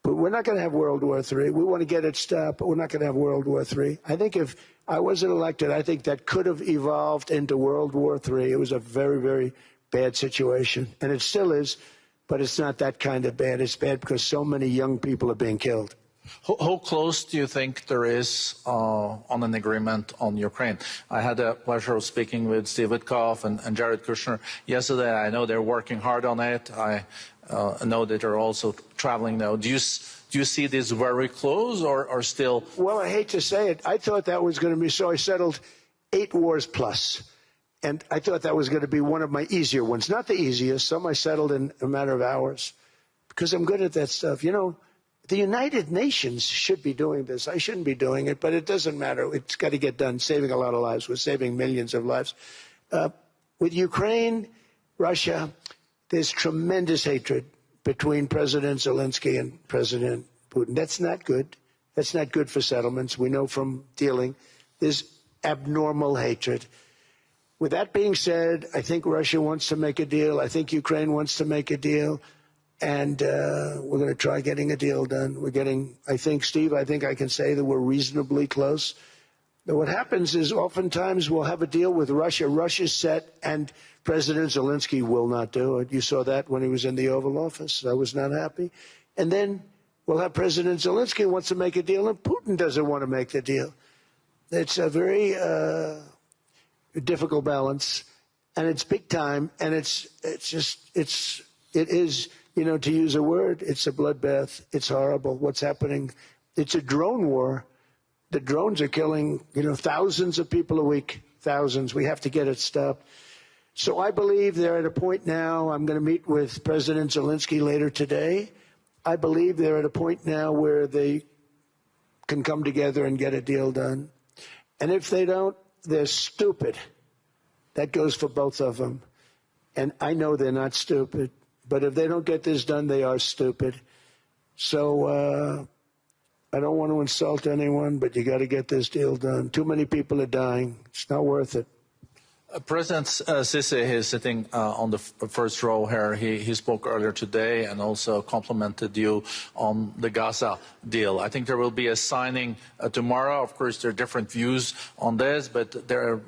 but we're not going to have World War III. We want to get it stopped, but we're not going to have World War III. I think if I wasn't elected, I think that could have evolved into World War III. It was a very, very bad situation, and it still is, but it's not that kind of bad. It's bad because so many young people are being killed. How close do you think there is on an agreement on Ukraine? I had the pleasure of speaking with Steve Witkoff and Jared Kushner yesterday. I know they're working hard on it. I know that they're also traveling now. Do you see this very close or still? Well, I hate to say it. I thought that was going to be so. I settled 8 wars plus. And I thought that was going to be one of my easier ones. Not the easiest. Some I settled in a matter of hours because I'm good at that stuff. You know, the United Nations should be doing this. I shouldn't be doing it, but it doesn't matter. It's got to get done, saving a lot of lives. We're saving millions of lives. With Ukraine, Russia, there's tremendous hatred between President Zelensky and President Putin. That's not good. That's not good for settlements. We know from dealing. There's abnormal hatred. With that being said, I think Russia wants to make a deal. I think Ukraine wants to make a deal. And we're going to try getting a deal done. We're getting, I think, Steve, I think I can say that we're reasonably close. But what happens is oftentimes we'll have a deal with Russia. Russia's set, and President Zelensky will not do it. You saw that when he was in the Oval Office. I was not happy. And then we'll have President Zelensky wants to make a deal, and Putin doesn't want to make the deal. It's a very difficult balance, and it's big time, and it is, you know, to use a word, it's a bloodbath. It's horrible what's happening. It's a drone war. The drones are killing, you know, thousands of people a week, thousands. We have to get it stopped. So I believe they're at a point now. I'm going to meet with President Zelensky later today. I believe they're at a point now where they can come together and get a deal done. And if they don't, they're stupid. That goes for both of them. And I know they're not stupid. But if they don't get this done, they are stupid. So I don't want to insult anyone, but you got to get this deal done. Too many people are dying. It's not worth it. President Sisi is sitting on the first row here. He spoke earlier today and also complimented you on the Gaza deal. I think there will be a signing tomorrow. Of course, there are different views on this, but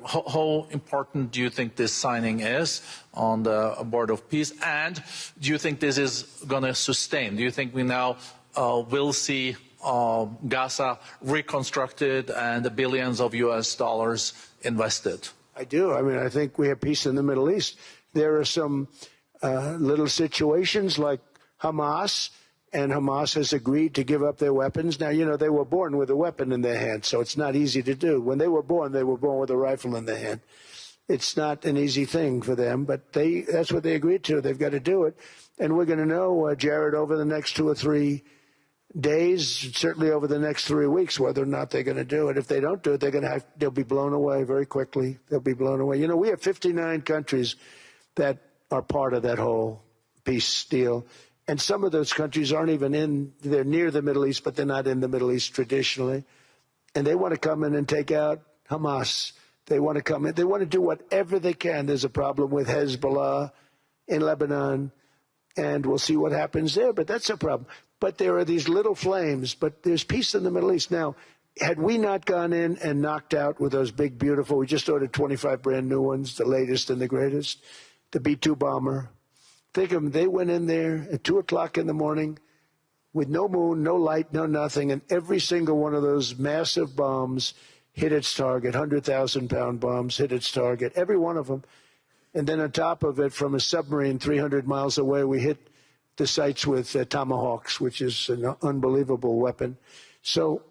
how important do you think this signing is on the board of peace? And do you think this is going to sustain? Do you think we now will see Gaza reconstructed and the billions of US dollars invested? I do. I mean, I think we have peace in the Middle East. There are some little situations like Hamas, and Hamas has agreed to give up their weapons. Now, you know, they were born with a weapon in their hand, so it's not easy to do. When they were born with a rifle in their hand. It's not an easy thing for them, but that's what they agreed to. They've got to do it. And we're going to know, Jared, over the next 2 or 3 days, certainly over the next 3 weeks, whether or not they're going to do it. If they don't do it, they'll be blown away very quickly. They'll be blown away. You know, we have 59 countries that are part of that whole peace deal. And some of those countries aren't even they're near the Middle East, but they're not in the Middle East traditionally. And they want to come in and take out Hamas. They want to come in. They want to do whatever they can. There's a problem with Hezbollah in Lebanon, and we'll see what happens there, but that's a problem. But there are these little flames, but there's peace in the Middle East. Now, had we not gone in and knocked out with those big, beautiful, we just ordered 25 brand new ones, the latest and the greatest, the B-2 bomber. Think of them, they went in there at 2 o'clock in the morning with no moon, no light, no nothing, and every single one of those massive bombs hit its target, 100,000-pound bombs hit its target, every one of them. And then on top of it, from a submarine 300 miles away, we hit the sites with tomahawks, which is an unbelievable weapon. So,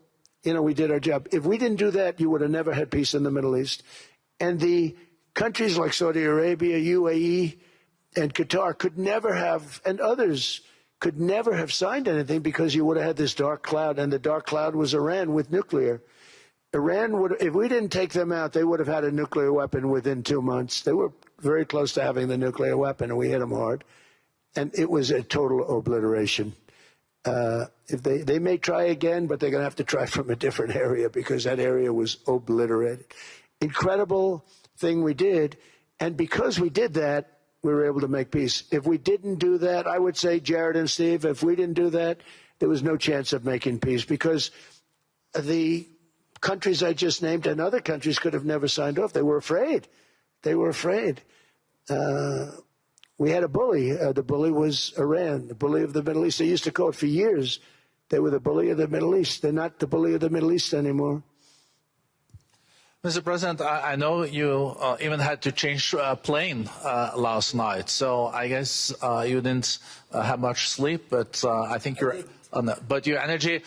you know, we did our job. If we didn't do that, you would have never had peace in the Middle East. And the countries like Saudi Arabia, UAE, and Qatar could never have, and others could never have signed anything because you would have had this dark cloud, and the dark cloud was Iran with nuclear. Iran would, if we didn't take them out, they would have had a nuclear weapon within 2 months. They were very close to having the nuclear weapon, and we hit them hard. And it was a total obliteration. If they may try again, but they're going to have to try from a different area because that area was obliterated. Incredible thing we did. And because we did that, we were able to make peace. If we didn't do that, I would say, Jared and Steve, if we didn't do that, there was no chance of making peace because the countries I just named and other countries could have never signed off. They were afraid. They were afraid. We had a bully. The bully was Iran, the bully of the Middle East. They used to call it for years. They were the bully of the Middle East. They're not the bully of the Middle East anymore. Mr. President, I know you even had to change plane last night, so I guess you didn't have much sleep, but I think you're... But your energy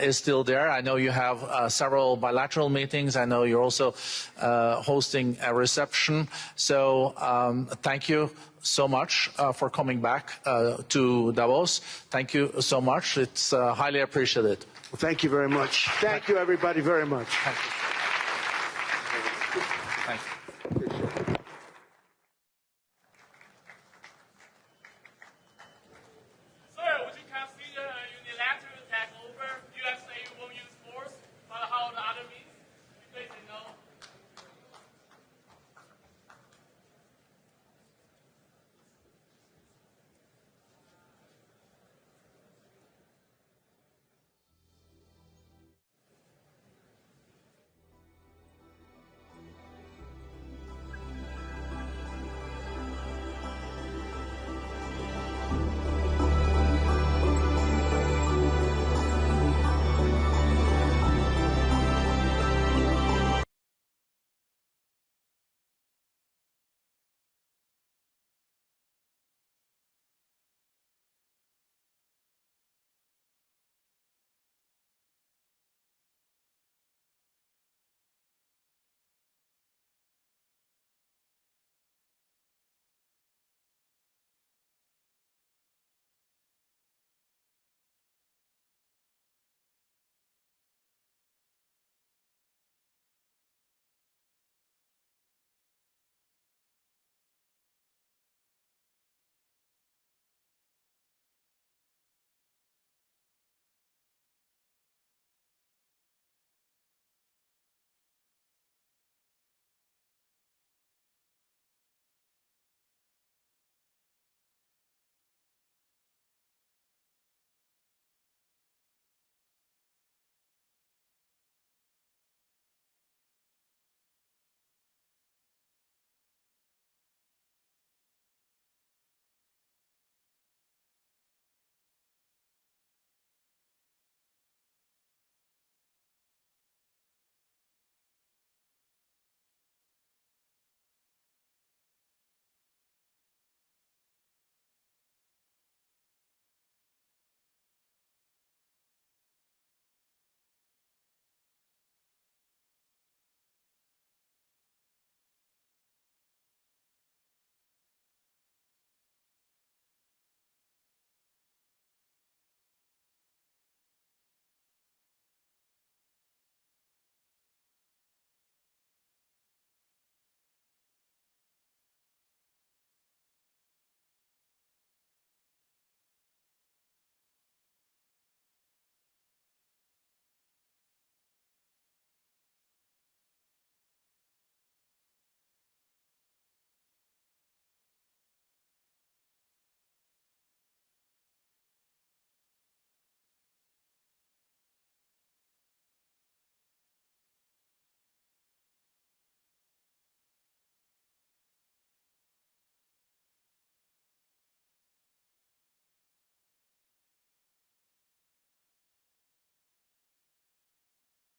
is still there. I know you have several bilateral meetings. I know you're also hosting a reception. So thank you so much for coming back to Davos. Thank you so much. It's highly appreciated. Well, thank you very much. Thank you, everybody, very much. Thank you.